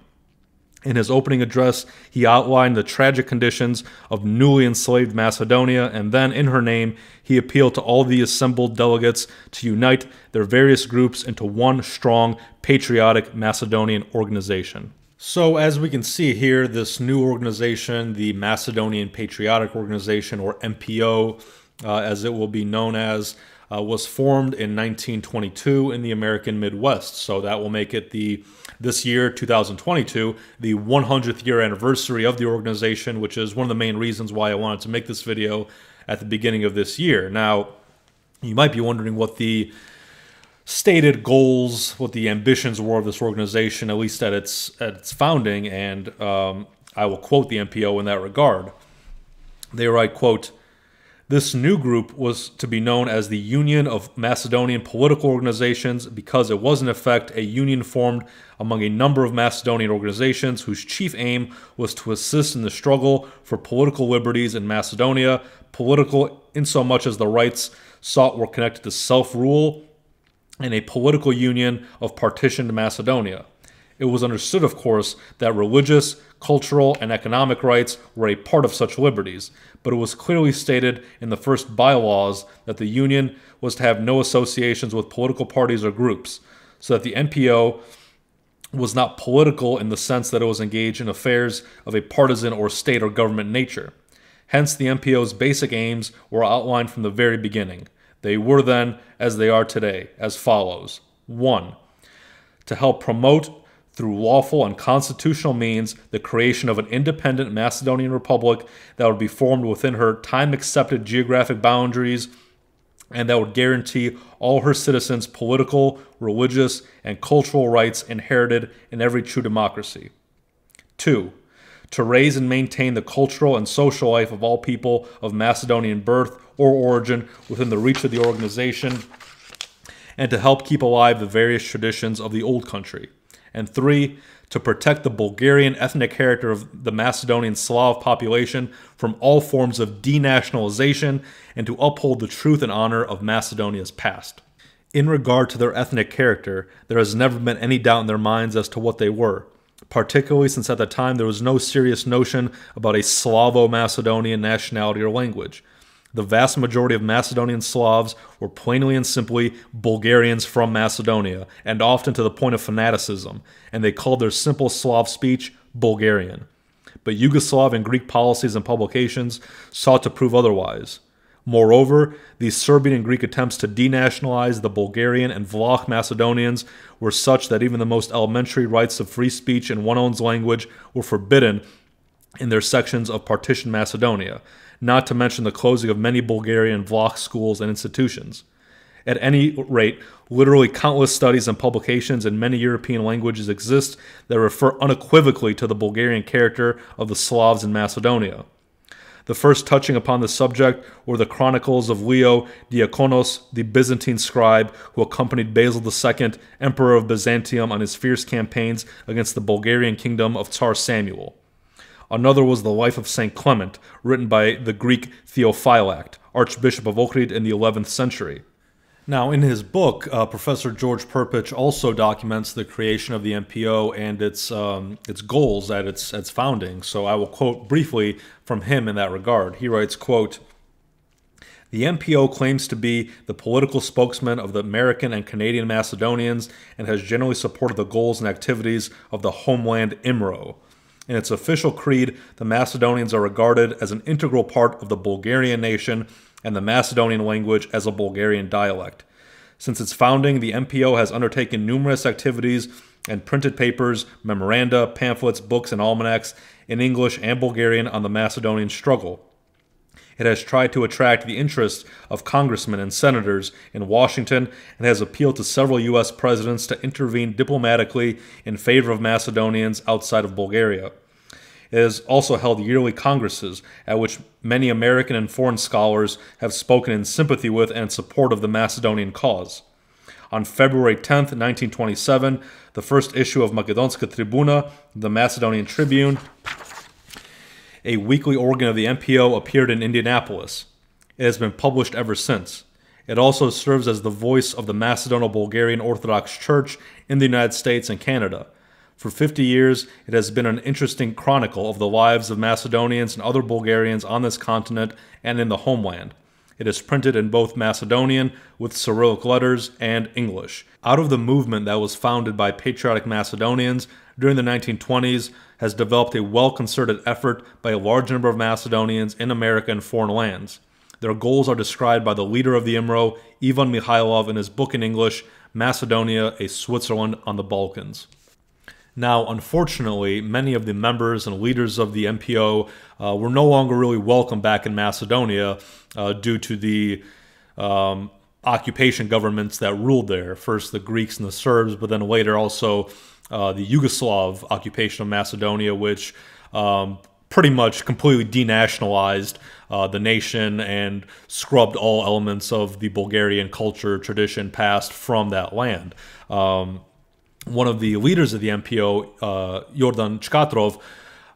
In his opening address, he outlined the tragic conditions of newly enslaved Macedonia, and then, in her name, he appealed to all the assembled delegates to unite their various groups into one strong, patriotic Macedonian organization. So, as we can see here, this new organization, the Macedonian Patriotic Organization, or MPO, as it will be known as, was formed in 1922 in the American Midwest. So that will make it this year, 2022, the 100th year anniversary of the organization, which is one of the main reasons why I wanted to make this video at the beginning of this year. Now, you might be wondering what the stated goals, what the ambitions were of this organization, at least at its founding, and I will quote the MPO in that regard. They write, quote, "This new group was to be known as the Union of Macedonian Political Organizations because it was in effect a union formed among a number of Macedonian organizations whose chief aim was to assist in the struggle for political liberties in Macedonia, political insomuch as the rights sought were connected to self-rule, and a political union of partitioned Macedonia. It was understood, of course, that religious, cultural, and economic rights were a part of such liberties, but it was clearly stated in the first bylaws that the Union was to have no associations with political parties or groups, so that the NPO was not political in the sense that it was engaged in affairs of a partisan or state or government nature. Hence, the NPO's basic aims were outlined from the very beginning. They were then, as they are today, as follows. 1. To help promote, through lawful and constitutional means, the creation of an independent Macedonian republic that would be formed within her time-accepted geographic boundaries and that would guarantee all her citizens political, religious, and cultural rights inherited in every true democracy. 2. To raise and maintain the cultural and social life of all people of Macedonian birth or origin within the reach of the organization, and to help keep alive the various traditions of the old country. And 3, to protect the Bulgarian ethnic character of the Macedonian Slav population from all forms of denationalization and to uphold the truth and honor of Macedonia's past. In regard to their ethnic character, there has never been any doubt in their minds as to what they were, particularly since at the time there was no serious notion about a Slavo-Macedonian nationality or language. The vast majority of Macedonian Slavs were plainly and simply Bulgarians from Macedonia, and often to the point of fanaticism, and they called their simple Slav speech Bulgarian. But Yugoslav and Greek policies and publications sought to prove otherwise. Moreover, these Serbian and Greek attempts to denationalize the Bulgarian and Vlach Macedonians were such that even the most elementary rights of free speech in one's own language were forbidden in their sections of partitioned Macedonia, not to mention the closing of many Bulgarian Vlach schools and institutions. At any rate, literally countless studies and publications in many European languages exist that refer unequivocally to the Bulgarian character of the Slavs in Macedonia. The first touching upon the subject were the chronicles of Leo Diakonos, the Byzantine scribe who accompanied Basil II, Emperor of Byzantium, on his fierce campaigns against the Bulgarian kingdom of Tsar Samuel. Another was the Life of St. Clement, written by the Greek Theophylact, Archbishop of Ohrid in the 11th century. Now, in his book, Professor George Perpich also documents the creation of the NPO and its goals at its founding. So I will quote briefly from him in that regard. He writes, quote, "The NPO claims to be the political spokesman of the American and Canadian Macedonians and has generally supported the goals and activities of the homeland IMRO. In its official creed, the Macedonians are regarded as an integral part of the Bulgarian nation and the Macedonian language as a Bulgarian dialect. Since its founding, the MPO has undertaken numerous activities and printed papers, memoranda, pamphlets, books, and almanacs in English and Bulgarian on the Macedonian struggle. It has tried to attract the interest of congressmen and senators in Washington and has appealed to several U.S. presidents to intervene diplomatically in favor of Macedonians outside of Bulgaria. It has also held yearly congresses at which many American and foreign scholars have spoken in sympathy with and support of the Macedonian cause. On February 10, 1927, the first issue of Makedonska Tribuna, the Macedonian Tribune, a weekly organ of the MPO, appeared in Indianapolis. It has been published ever since. It also serves as the voice of the Macedono-Bulgarian Orthodox Church in the United States and Canada. For 50 years, it has been an interesting chronicle of the lives of Macedonians and other Bulgarians on this continent and in the homeland. It is printed in both Macedonian, with Cyrillic letters, and English. Out of the movement that was founded by patriotic Macedonians during the 1920s has developed a well-concerted effort by a large number of Macedonians in America and foreign lands. Their goals are described by the leader of the IMRO, Ivan Mikhailov, in his book in English, Macedonia, a Switzerland on the Balkans. Now, unfortunately, many of the members and leaders of the MPO were no longer really welcome back in Macedonia due to the occupation governments that ruled there. First the Greeks and the Serbs, but then later also the Yugoslav occupation of Macedonia, which pretty much completely denationalized the nation and scrubbed all elements of the Bulgarian culture, tradition, past from that land. One of the leaders of the MPO, Jordan Chkatrov,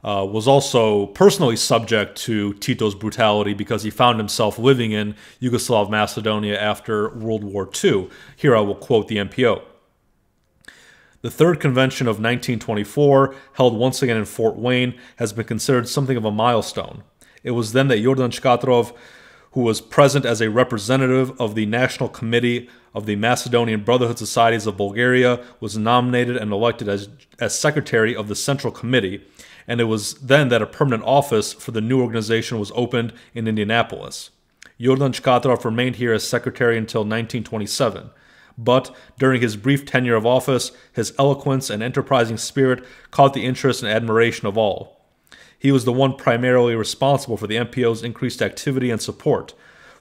was also personally subject to Tito's brutality because he found himself living in Yugoslav Macedonia after World War II. Here I will quote the MPO. The third convention of 1924, held once again in Fort Wayne, has been considered something of a milestone. It was then that Jordan Shkatrov, who was present as a representative of the National Committee of the Macedonian Brotherhood Societies of Bulgaria, was nominated and elected as secretary of the Central Committee, and it was then that a permanent office for the new organization was opened in Indianapolis. Jordan Shkatrov remained here as secretary until 1927. But during his brief tenure of office, his eloquence and enterprising spirit caught the interest and admiration of all. He was the one primarily responsible for the MPO's increased activity and support,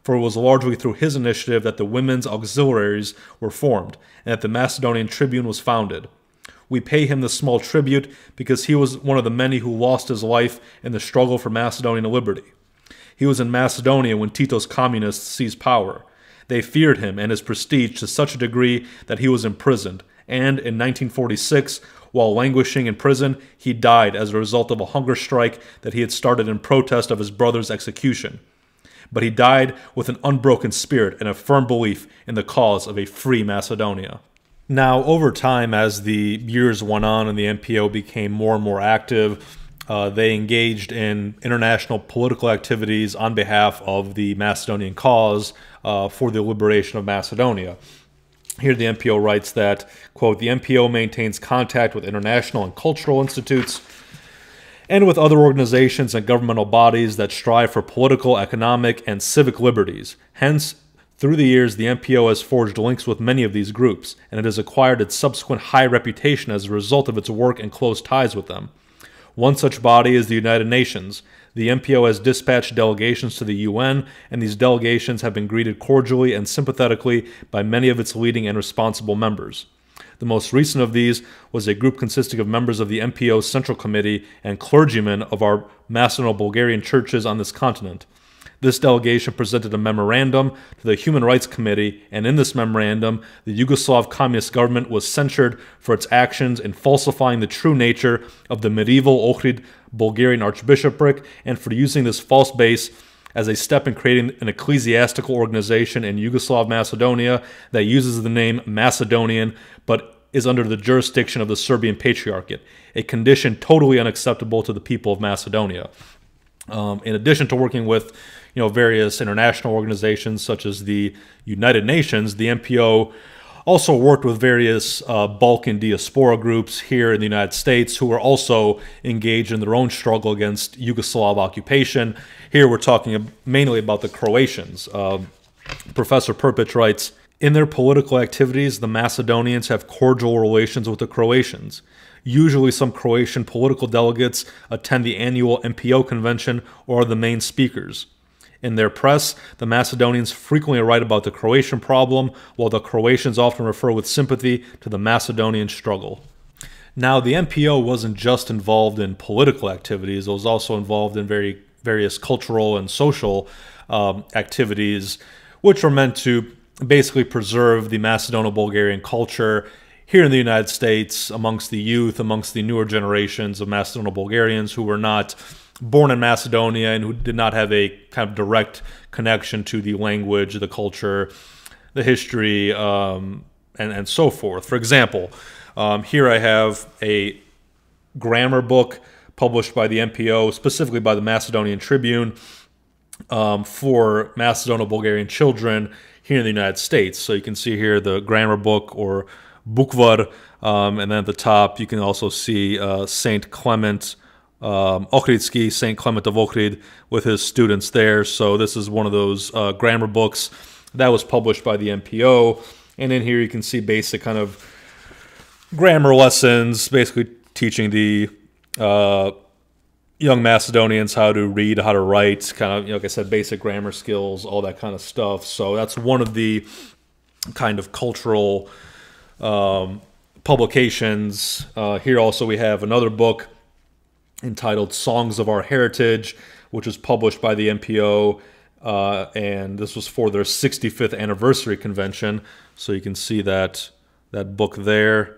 for it was largely through his initiative that the women's auxiliaries were formed and that the Macedonian Tribune was founded. We pay him this small tribute because he was one of the many who lost his life in the struggle for Macedonian liberty. He was in Macedonia when Tito's communists seized power. They feared him and his prestige to such a degree that he was imprisoned, and in 1946, while languishing in prison, he died as a result of a hunger strike that he had started in protest of his brother's execution. But he died with an unbroken spirit and a firm belief in the cause of a free Macedonia. Now, over time, as the years went on and the MPO became more and more active, they engaged in international political activities on behalf of the Macedonian cause for the liberation of Macedonia. Here the MPO writes that, quote, "The MPO maintains contact with international and cultural institutes and with other organizations and governmental bodies that strive for political, economic, and civic liberties. Hence, through the years, the MPO has forged links with many of these groups, and it has acquired its subsequent high reputation as a result of its work and close ties with them. One such body is the United Nations. The MPO has dispatched delegations to the UN, and these delegations have been greeted cordially and sympathetically by many of its leading and responsible members. The most recent of these was a group consisting of members of the MPO's Central Committee and clergymen of our Macedonian-Bulgarian churches on this continent. This delegation presented a memorandum to the Human Rights Committee, and in this memorandum, the Yugoslav Communist government was censured for its actions in falsifying the true nature of the medieval Ohrid Bulgarian archbishopric and for using this false base as a step in creating an ecclesiastical organization in Yugoslav Macedonia that uses the name Macedonian but is under the jurisdiction of the Serbian Patriarchate, a condition totally unacceptable to the people of Macedonia." In addition to working with various international organizations such as the United Nations, the MPO also worked with various Balkan diaspora groups here in the United States who were also engaged in their own struggle against Yugoslav occupation. Here we're talking mainly about the Croatians. Professor Perpic writes, "In their political activities, the Macedonians have cordial relations with the Croatians. Usually some Croatian political delegates attend the annual MPO convention or are the main speakers. In their press, the Macedonians frequently write about the Croatian problem, while the Croatians often refer with sympathy to the Macedonian struggle." Now, the MPO wasn't just involved in political activities, it was also involved in various cultural and social activities, which were meant to basically preserve the Macedonian-Bulgarian culture here in the United States amongst the youth, amongst the newer generations of Macedonian-Bulgarians who were not born in Macedonia and who did not have a kind of direct connection to the language, the culture, the history, and so forth. For example, here I have a grammar book published by the MPO, specifically by the Macedonian Tribune, for Macedonian-Bulgarian children here in the United States. So you can see here the grammar book, or Bukvar, and then at the top you can also see Saint Clement Ohridsky, Saint Clement of Ohrid, with his students there. So this is one of those grammar books that was published by the MPO. And in here you can see basic kind of grammar lessons, basically teaching the young Macedonians how to read, how to write, kind of, like I said, basic grammar skills, all that kind of stuff. So that's one of the kind of cultural publications. Here also we have another book entitled Songs of Our Heritage, which was published by the MPO, and this was for their 65th anniversary convention. So you can see that book there,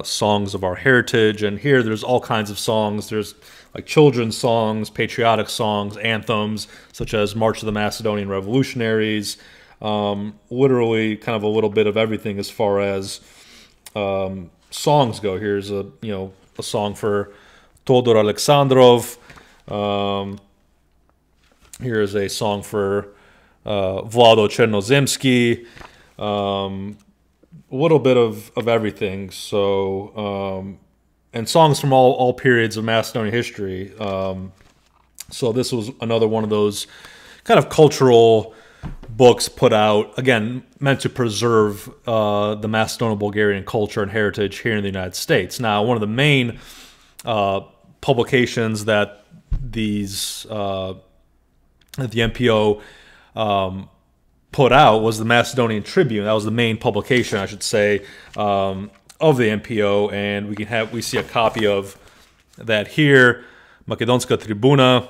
Songs of Our Heritage. And here there's all kinds of songs. There's like children's songs, patriotic songs, anthems, such as March of the Macedonian Revolutionaries, literally kind of a little bit of everything as far as songs go, here's a song for Todor Alexandrov. Here's a song for Vlado Chernozemsky. A little bit of everything. So and songs from all periods of Macedonian history. So this was another one of those kind of cultural books put out, again, meant to preserve the Macedonian-Bulgarian culture and heritage here in the United States. Now, one of the main publications that the MPO put out was the Macedonian Tribune. That was the main publication, I should say, of the MPO, and we see a copy of that here, Macedonska Tribuna.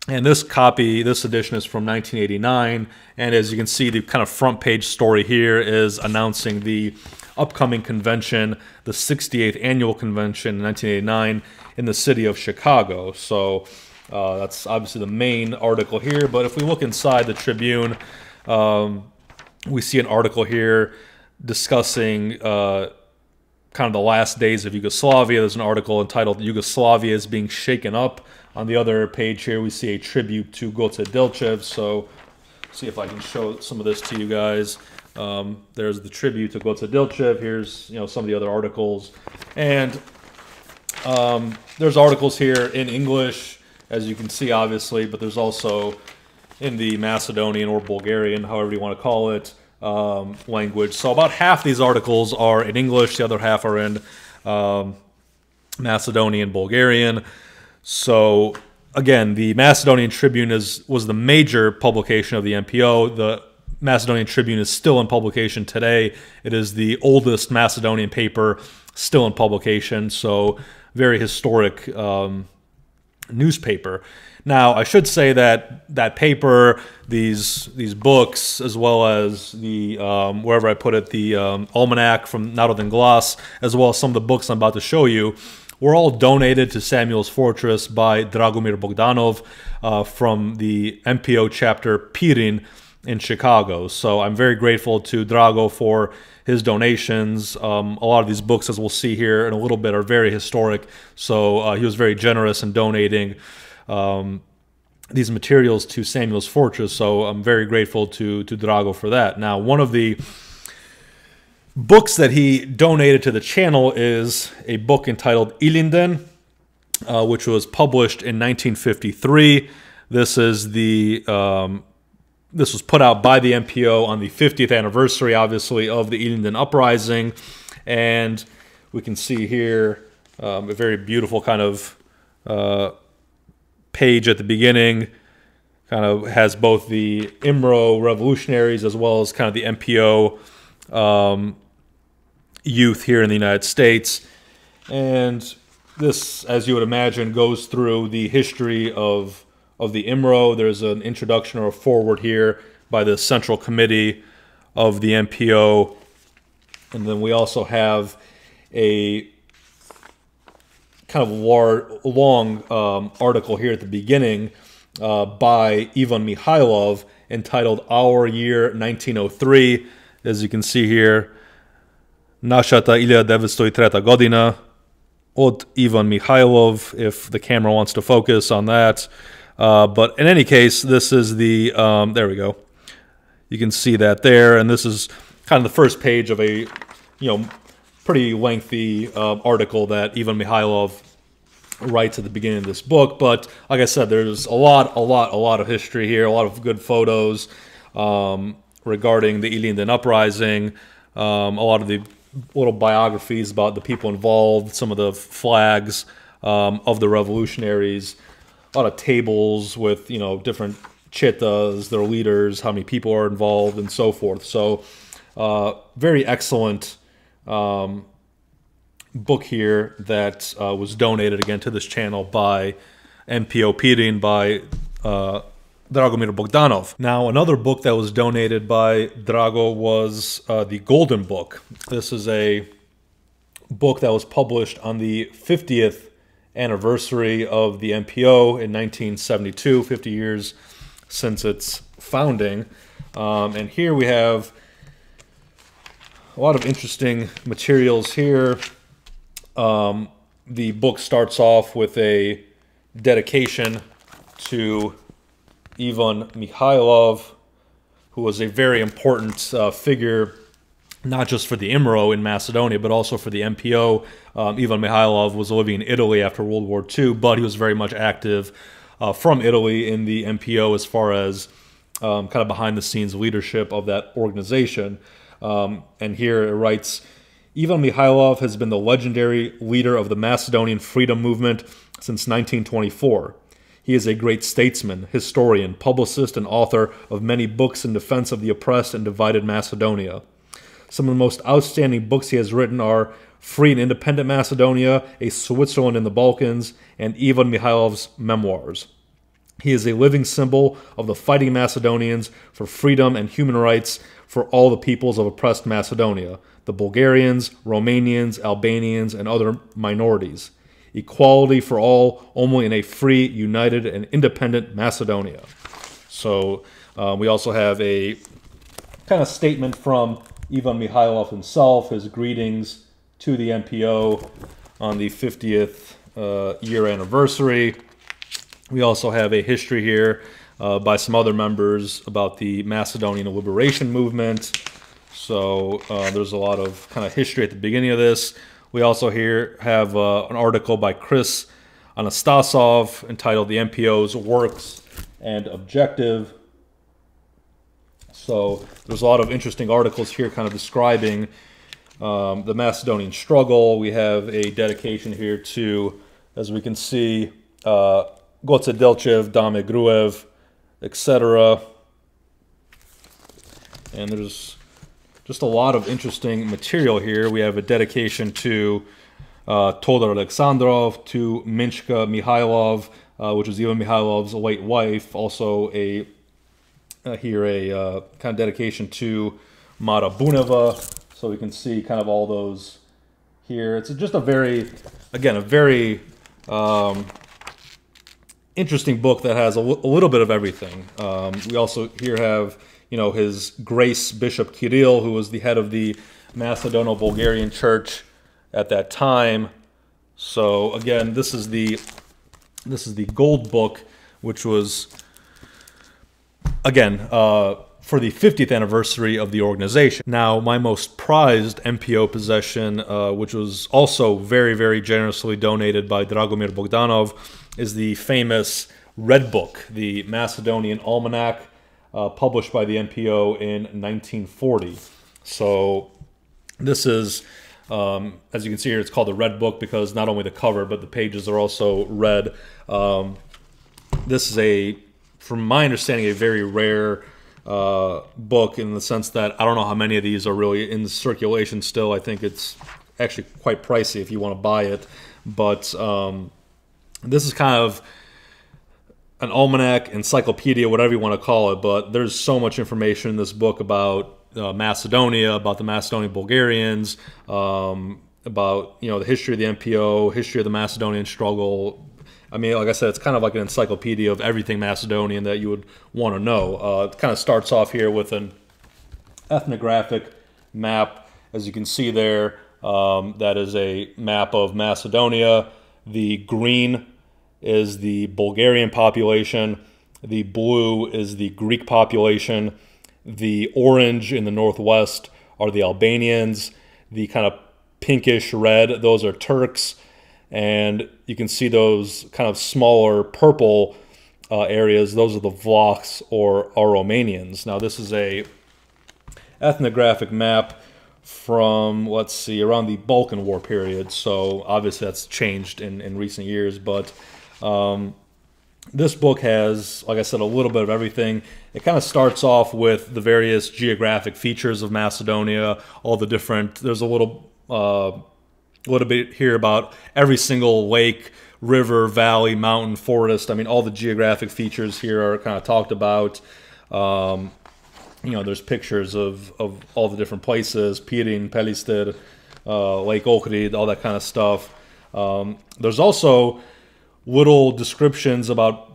And this edition is from 1989, and as you can see, the kind of front page story here is announcing the upcoming convention, the 68th annual convention in 1989 in the city of Chicago. So that's obviously the main article here, but if we look inside the Tribune, we see an article here discussing kind of the last days of Yugoslavia. There's an article entitled "Yugoslavia is being shaken up." On the other page here, we see a tribute to Goce Delchev. So, see if I can show some of this to you guys. There's the tribute to Goce Delchev. Here's some of the other articles, and there's articles here in English, as you can see, obviously, but there's also in the Macedonian or Bulgarian, however you want to call it, language. So about half these articles are in English, the other half are in Macedonian, Bulgarian. So again, the Macedonian Tribune was the major publication of the MPO. The Macedonian Tribune is still in publication today. It is the oldest Macedonian paper still in publication, so very historic newspaper. Now, I should say that paper, these books, as well as the wherever I put it, the almanac from Naroden Glas, as well as some of the books I'm about to show you, were all donated to Samuel's Fortress by Dragomir Bogdanov from the MPO chapter Pirin in Chicago. So I'm very grateful to Drago for his donations. A lot of these books, as we'll see here in a little bit, are very historic. So he was very generous in donating these materials to Samuel's Fortress. So I'm very grateful to Drago for that. Now, one of the books that he donated to the channel is a book entitled Ilinden, which was published in 1953. This is this was put out by the MPO on the 50th anniversary, obviously, of the Ilinden Uprising. And we can see here a very beautiful kind of page at the beginning. Kind of has both the IMRO revolutionaries as well as kind of the MPO youth here in the United States. And this, as you would imagine, goes through the history of the IMRO. There's an introduction or a foreword here by the Central Committee of the MPO. And then we also have a kind of long article here at the beginning by Ivan Mikhailov entitled Our Year 1903. As you can see here, Našata 1903 godina od Ivan Mikhailov, if the camera wants to focus on that. But in any case, this is the, there we go. You can see that there, and this is kind of the first page of a, pretty lengthy article that Ivan Mikhailov writes at the beginning of this book. But like I said, there's a lot of history here, a lot of good photos regarding the Ilinden Uprising, a lot of the little biographies about the people involved, some of the flags of the revolutionaries, a lot of tables with, different chitas, their leaders, how many people are involved, and so forth. So very excellent book here that was donated again to this channel by MPO Pirin, by Dragomir Bogdanov. Now, another book that was donated by Drago was the Golden Book. This is a book that was published on the 50th anniversary of the MPO in 1972, 50 years since its founding. And here we have a lot of interesting materials here. The book starts off with a dedication to Ivan Mikhailov, who was a very important figure, not just for the IMRO in Macedonia, but also for the MPO. Ivan Mikhailov was living in Italy after World War II, but he was very much active from Italy in the MPO as far as kind of behind-the-scenes leadership of that organization. And here it writes, Ivan Mikhailov has been the legendary leader of the Macedonian freedom movement since 1924. He is a great statesman, historian, publicist, and author of many books in defense of the oppressed and divided Macedonia. Some of the most outstanding books he has written are Free and Independent Macedonia, A Switzerland in the Balkans, and Ivan Mikhailov's Memoirs. He is a living symbol of the fighting Macedonians for freedom and human rights for all the peoples of oppressed Macedonia, the Bulgarians, Romanians, Albanians, and other minorities. Equality for all, only in a free, united, and independent Macedonia. So we also have a kind of statement from Ivan Mikhailov himself, his greetings to the MPO on the 50th year anniversary. We also have a history here by some other members about the Macedonian liberation movement. So there's a lot of kind of history at the beginning of this. We also here have an article by Chris Anastasov entitled The MPO's Works and Objective. So there's a lot of interesting articles here kind of describing the Macedonian struggle. We have a dedication here to, as we can see, Goce Delchev, Dame Gruev, etc. And there's just a lot of interesting material here. We have a dedication to Todor Alexandrov, to Minchka Mikhailov, which was Ivan Mikhailov's late wife. Also a kind of dedication to Mara Buneva. So we can see kind of all those here. It's just a very, again, a very interesting book that has a little bit of everything. We also here have, you know, His Grace Bishop Kirill, who was the head of the Macedono-Bulgarian Church at that time. So again, this is the gold book, which was, again, for the 50th anniversary of the organization. Now, my most prized MPO possession, which was also very, very generously donated by Dragomir Bogdanov, is the famous Red Book, the Macedonian Almanac, published by the MPO in 1940. So this is, as you can see here, it's called the Red Book because not only the cover, but the pages are also red. This is, from my understanding, a very rare book in the sense that I don't know how many of these are really in circulation still. I think it's actually quite pricey if you want to buy it. But this is kind of an almanac, encyclopedia, whatever you want to call it. But there's so much information in this book about Macedonia, about the Macedonian Bulgarians, about, you know, the history of the MPO, history of the Macedonian struggle. I mean, like I said, it's kind of like an encyclopedia of everything Macedonian that you would want to know. It kind of starts off here with an ethnographic map, as you can see there. That is a map of Macedonia. The green is the Bulgarian population. The blue is the Greek population. The orange in the northwest are the Albanians. The kind of pinkish red, those are Turks. And you can see those kind of smaller purple areas. Those are the Vlachs or Romanians. Now, this is a ethnographic map from, let's see, around the Balkan War period. So obviously that's changed in recent years. But this book has, like I said, a little bit of everything. It kind of starts off with the various geographic features of Macedonia, all the different, there's a little bit here about every single lake, river, valley, mountain, forest. I mean, all the geographic features here are kind of talked about. You know, there's pictures of all the different places, Pirin, Pelister, Lake Ohrid, all that kind of stuff. There's also little descriptions about,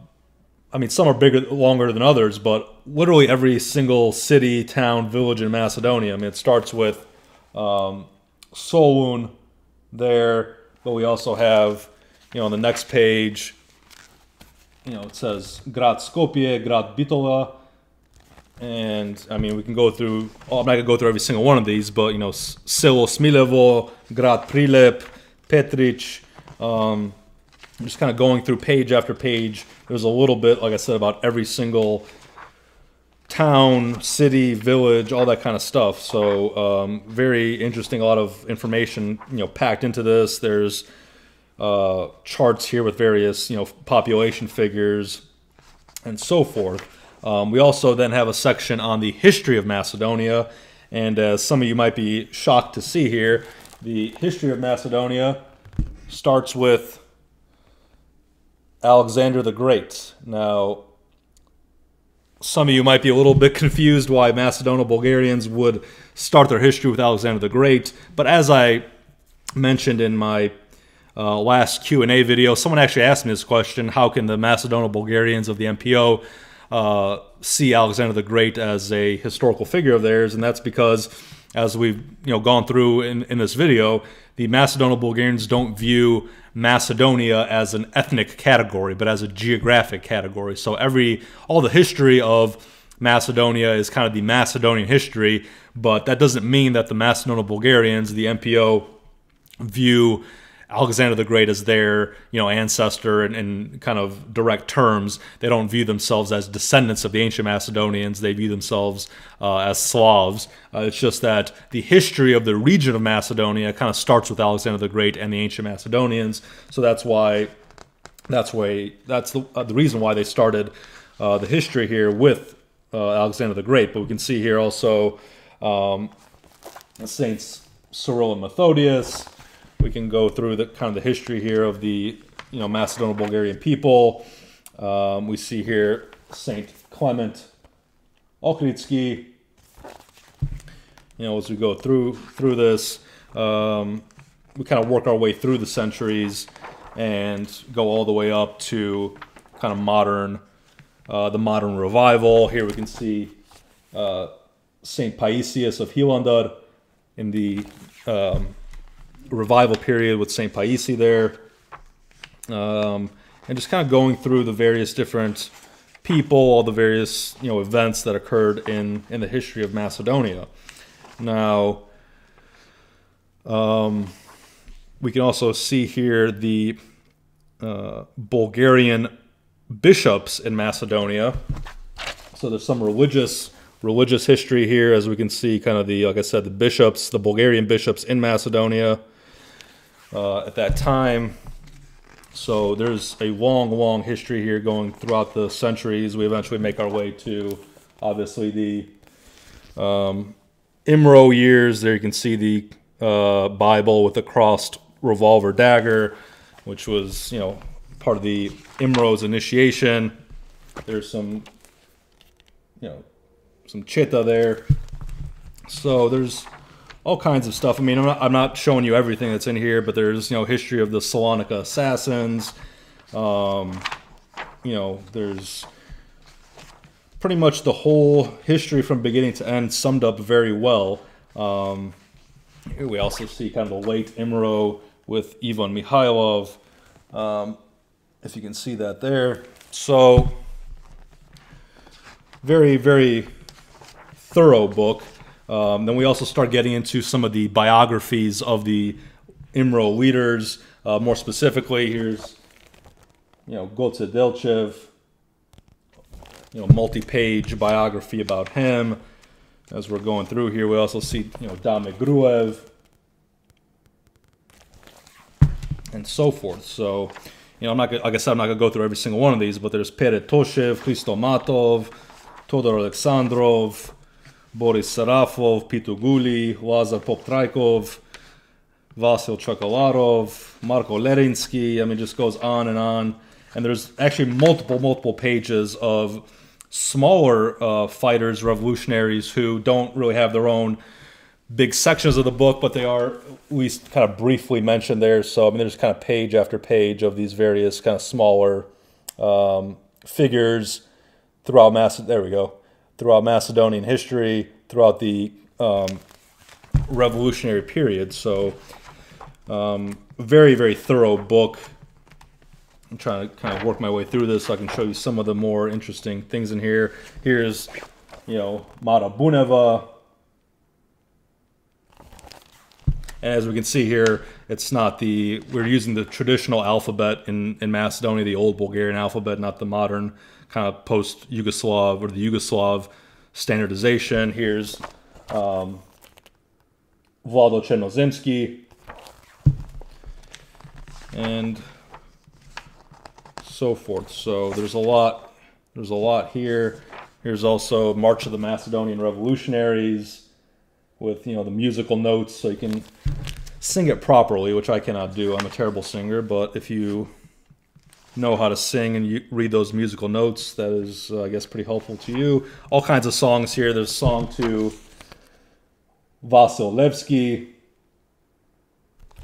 I mean, some are bigger, longer than others, but literally every single city, town, village in Macedonia. I mean, it starts with Solun there, But we also have, on the next page, it says Grad Skopje, Grad Bitola. And I mean, we can go through, I'm not going to go through every single one of these, but, Selo Smilevo, Grad Prilep, Petric. I'm just kind of going through page after page. There's a little bit, like I said, about every single town, city, village, all that kind of stuff. So very interesting, a lot of information, packed into this. There's charts here with various, population figures and so forth. We also then have a section on the history of Macedonia, and as some of you might be shocked to see here, the history of Macedonia starts with Alexander the Great. Now, some of you might be a little bit confused why Macedono-Bulgarians would start their history with Alexander the Great, but as I mentioned in my last Q&A video, someone actually asked me this question: how can the Macedono-Bulgarians of the MPO see Alexander the Great as a historical figure of theirs? And that's because, as we've gone through in this video, the Macedono-Bulgarians don't view Macedonia as an ethnic category, but as a geographic category. So all the history of Macedonia is kind of the Macedonian history, but that doesn't mean that the Macedono-Bulgarians, the MPO, view Alexander the Great as their, ancestor in kind of direct terms. They don't view themselves as descendants of the ancient Macedonians. They view themselves as Slavs. It's just that the history of the region of Macedonia kind of starts with Alexander the Great and the ancient Macedonians. So that's the reason why they started the history here with Alexander the Great. But we can see here also Saints Cyril and Methodius. We can go through the kind of the history here of the Macedono-Bulgarian people. We see here Saint Clement Ochridsky. As we go through this, we kind of work our way through the centuries and go all the way up to kind of the modern revival. Here we can see Saint Paisius of Hilandar in the revival period with Saint Paisi there, and just kind of going through the various different people, all the various events that occurred in the history of Macedonia. Now, we can also see here the Bulgarian bishops in Macedonia. So there's some religious history here, as we can see, kind of like I said, the Bulgarian bishops in Macedonia at that time. So there's a long history here going throughout the centuries. We eventually make our way to, obviously, the Imro years. There you can see the Bible with the crossed revolver dagger, which was, part of the Imro's initiation. There's some, some Cheta there. So there's all kinds of stuff. I mean, I'm not showing you everything that's in here, but there's, history of the Salonika assassins. There's pretty much the whole history from beginning to end summed up very well. Here we also see kind of the late Imro with Ivan Mikhailov, if you can see that there. So, very, very thorough book. Then we also start getting into some of the biographies of the Imro leaders. More specifically, here's, Goce Delchev, multi-page biography about him. As we're going through here, we also see, Dame Gruev, and so forth. So, I'm not gonna, like I said, I'm not going to go through every single one of these, but there's Pere Toshev, Christomatov, Todor Alexandrov, Boris Sarafov, Pituguli, Lazar Poptraikov, Vasil Chokolarov, Marko Lerinsky. I mean, it just goes on. And there's actually multiple pages of smaller fighters, revolutionaries, who don't really have their own big sections of the book, but they are at least kind of briefly mentioned there. So, I mean, there's kind of page after page of these various kind of smaller figures throughout throughout Macedonian history, throughout the revolutionary period. So very, very thorough book. I'm trying to kind of work my way through this so I can show you some of the more interesting things in here. Here's, Mara Buneva. And as we can see here, it's not we're using the traditional alphabet in Macedonia, the old Bulgarian alphabet, not the modern kind of post-Yugoslav or the Yugoslav standardization. Here's Vlado Chernozemski. And so forth. So there's a lot here. Here's also March of the Macedonian Revolutionaries with, the musical notes so you can sing it properly, which I cannot do. I'm a terrible singer, but if you know how to sing and you read those musical notes, that is, I guess, pretty helpful to you. All kinds of songs here. There's a song to Vasil Levski.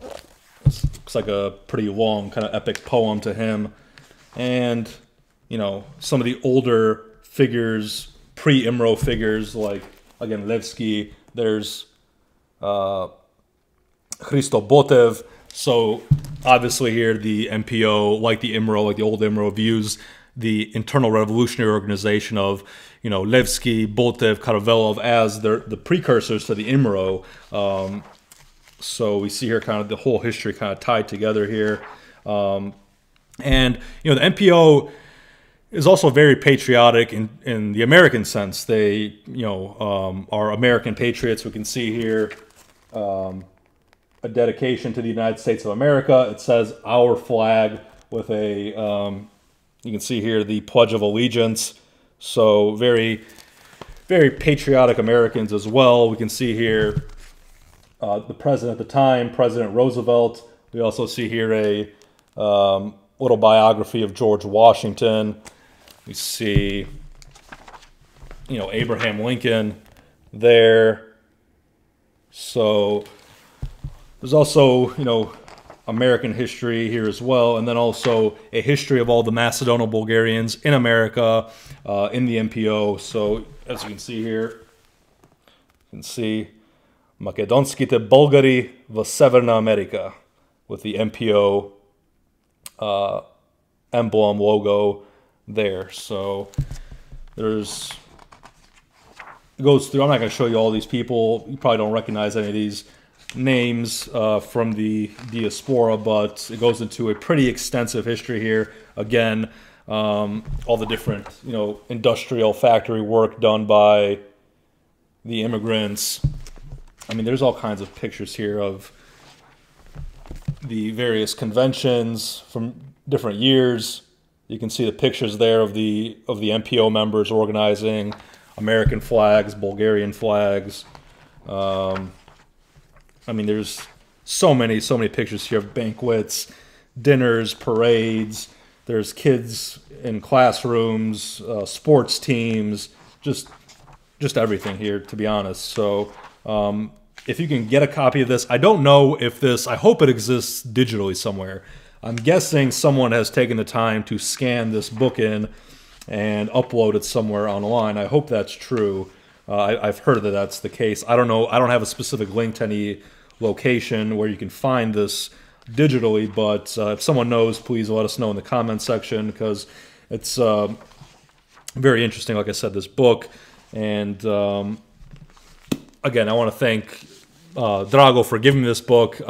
Looks like a pretty long kind of epic poem to him. And, some of the older figures, pre-Imro figures, like, again, Levski. There's Hristo Botev. So, obviously here, the MPO, like the Imro, like the old Imro, views the internal revolutionary organization of, Levski, Botev, Karavelov as the precursors to the Imro. So we see here kind of the whole history kind of tied together here. And, the MPO is also very patriotic in the American sense. They, are American patriots. We can see here a dedication to the United States of America. It says our flag with a, you can see here the Pledge of Allegiance. So very, very patriotic Americans as well. We can see here the president at the time, President Roosevelt. We also see here a little biography of George Washington. We see, Abraham Lincoln there. So there's also, American history here as well, and then also a history of all the Macedono-Bulgarians in America, in the MPO. So as you can see here, you can see Macedonskite Bulgari v Severna America with the MPO emblem logo there. So it goes through. I'm not going to show you all these people. You probably don't recognize any of these names from the diaspora, but it goes into a pretty extensive history here. Again, all the different, industrial factory work done by the immigrants. I mean, there's all kinds of pictures here of the various conventions from different years. You can see the pictures there of the MPO members organizing American flags, Bulgarian flags. I mean, there's so many pictures here of banquets, dinners, parades. There's kids in classrooms, sports teams, just everything here, to be honest. So if you can get a copy of this, I don't know if I hope it exists digitally somewhere. I'm guessing someone has taken the time to scan this book in and upload it somewhere online. I hope that's true. I've heard that that's the case. I don't know. I don't have a specific link to any location where you can find this digitally, but if someone knows, please let us know in the comment section, because it's very interesting, like I said, this book. And again, I want to thank Drago for giving me this book.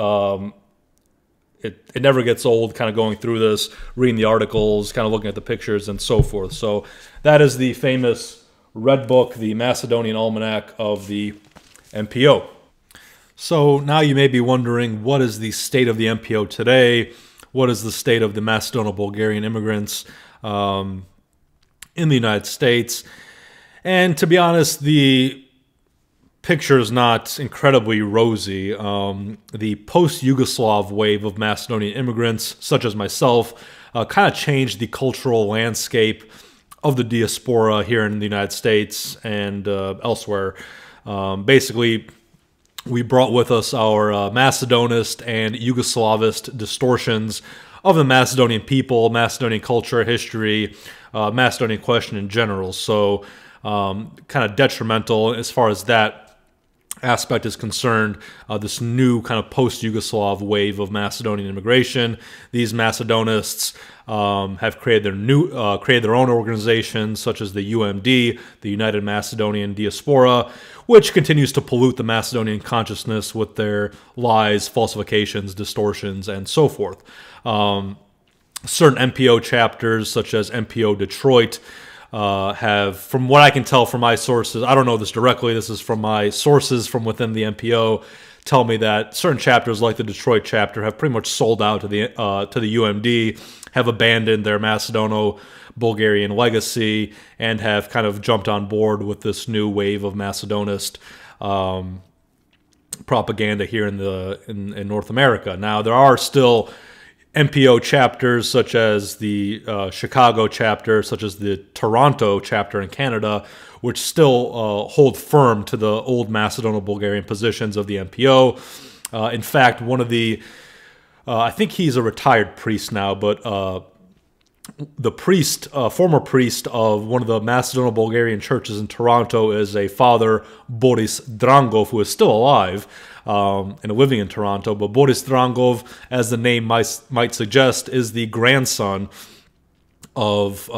It never gets old kind of going through this, reading the articles, kind of looking at the pictures and so forth. So that is the famous Red Book, the Macedonian Almanac of the MPO. So now you may be wondering, what is the state of the MPO today? What is the state of the Macedono-Bulgarian immigrants in the United States? And to be honest, the picture is not incredibly rosy. The post-Yugoslav wave of Macedonian immigrants, such as myself, kind of changed the cultural landscape of the diaspora here in the United States and elsewhere. Basically, we brought with us our Macedonist and Yugoslavist distortions of the Macedonian people, Macedonian culture, history, Macedonian question in general. So kind of detrimental as far as that aspect is concerned, this new kind of post-Yugoslav wave of Macedonian immigration. These Macedonists have created their own organizations, such as the UMD, the United Macedonian Diaspora, which continues to pollute the Macedonian consciousness with their lies, falsifications, distortions, and so forth. Certain MPO chapters, such as MPO Detroit, have, from what I can tell from my sources, I don't know this directly, this is from my sources from within the MPO, tell me that certain chapters like the Detroit chapter have pretty much sold out to the UMD, have abandoned their Macedono-Bulgarian legacy, and have kind of jumped on board with this new wave of Macedonist propaganda here in North America. Now, there are still MPO chapters, such as the Chicago chapter, such as the Toronto chapter in Canada, which still hold firm to the old Macedono-Bulgarian positions of the MPO. In fact, one of the, I think he's a retired priest now, but the priest, former priest of one of the Macedono-Bulgarian churches in Toronto is a Father Boris Drangov, who is still alive and living in Toronto. But Boris Drangov, as the name might suggest, is the grandson of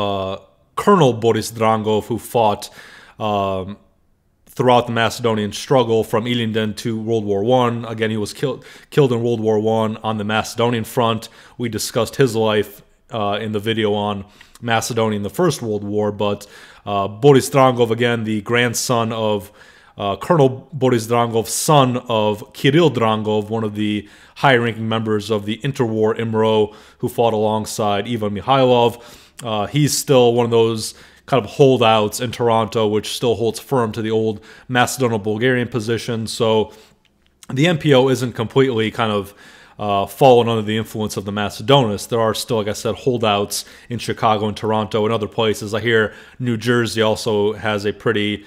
Colonel Boris Drangov, who fought throughout the Macedonian struggle from Ilinden to World War I. Again, he was killed in World War I on the Macedonian front. We discussed his life in the video on Macedonia in the First World War, but Boris Drangov, again, the grandson of Colonel Boris Drangov, son of Kirill Drangov, one of the high-ranking members of the interwar IMRO, who fought alongside Ivan Mikhailov. He's still one of those kind of holdouts in Toronto, which still holds firm to the old Macedono-Bulgarian position. So the MPO isn't completely kind of fallen under the influence of the Macedonists. There are still, like I said, holdouts in Chicago and Toronto and other places. I hear New Jersey also has a pretty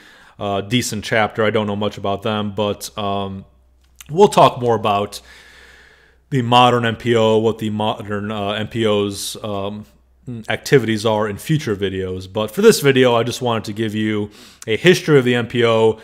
decent chapter. I don't know much about them, but we'll talk more about the modern MPO, what the modern MPO's activities are in future videos. But for this video, I just wanted to give you a history of the MPO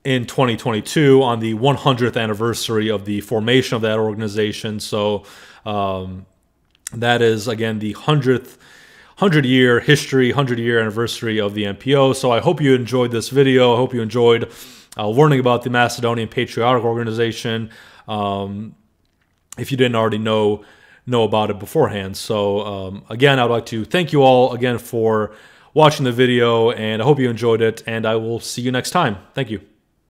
in 2022 on the 100th anniversary of the formation of that organization. So that is, again, the 100-year history, 100-year anniversary of the MPO. So I hope you enjoyed this video. I hope you enjoyed learning about the Macedonian Patriotic Organization, if you didn't already know about it beforehand. So again, I would like to thank you all again for watching the video, and I hope you enjoyed it, and I will see you next time. Thank you.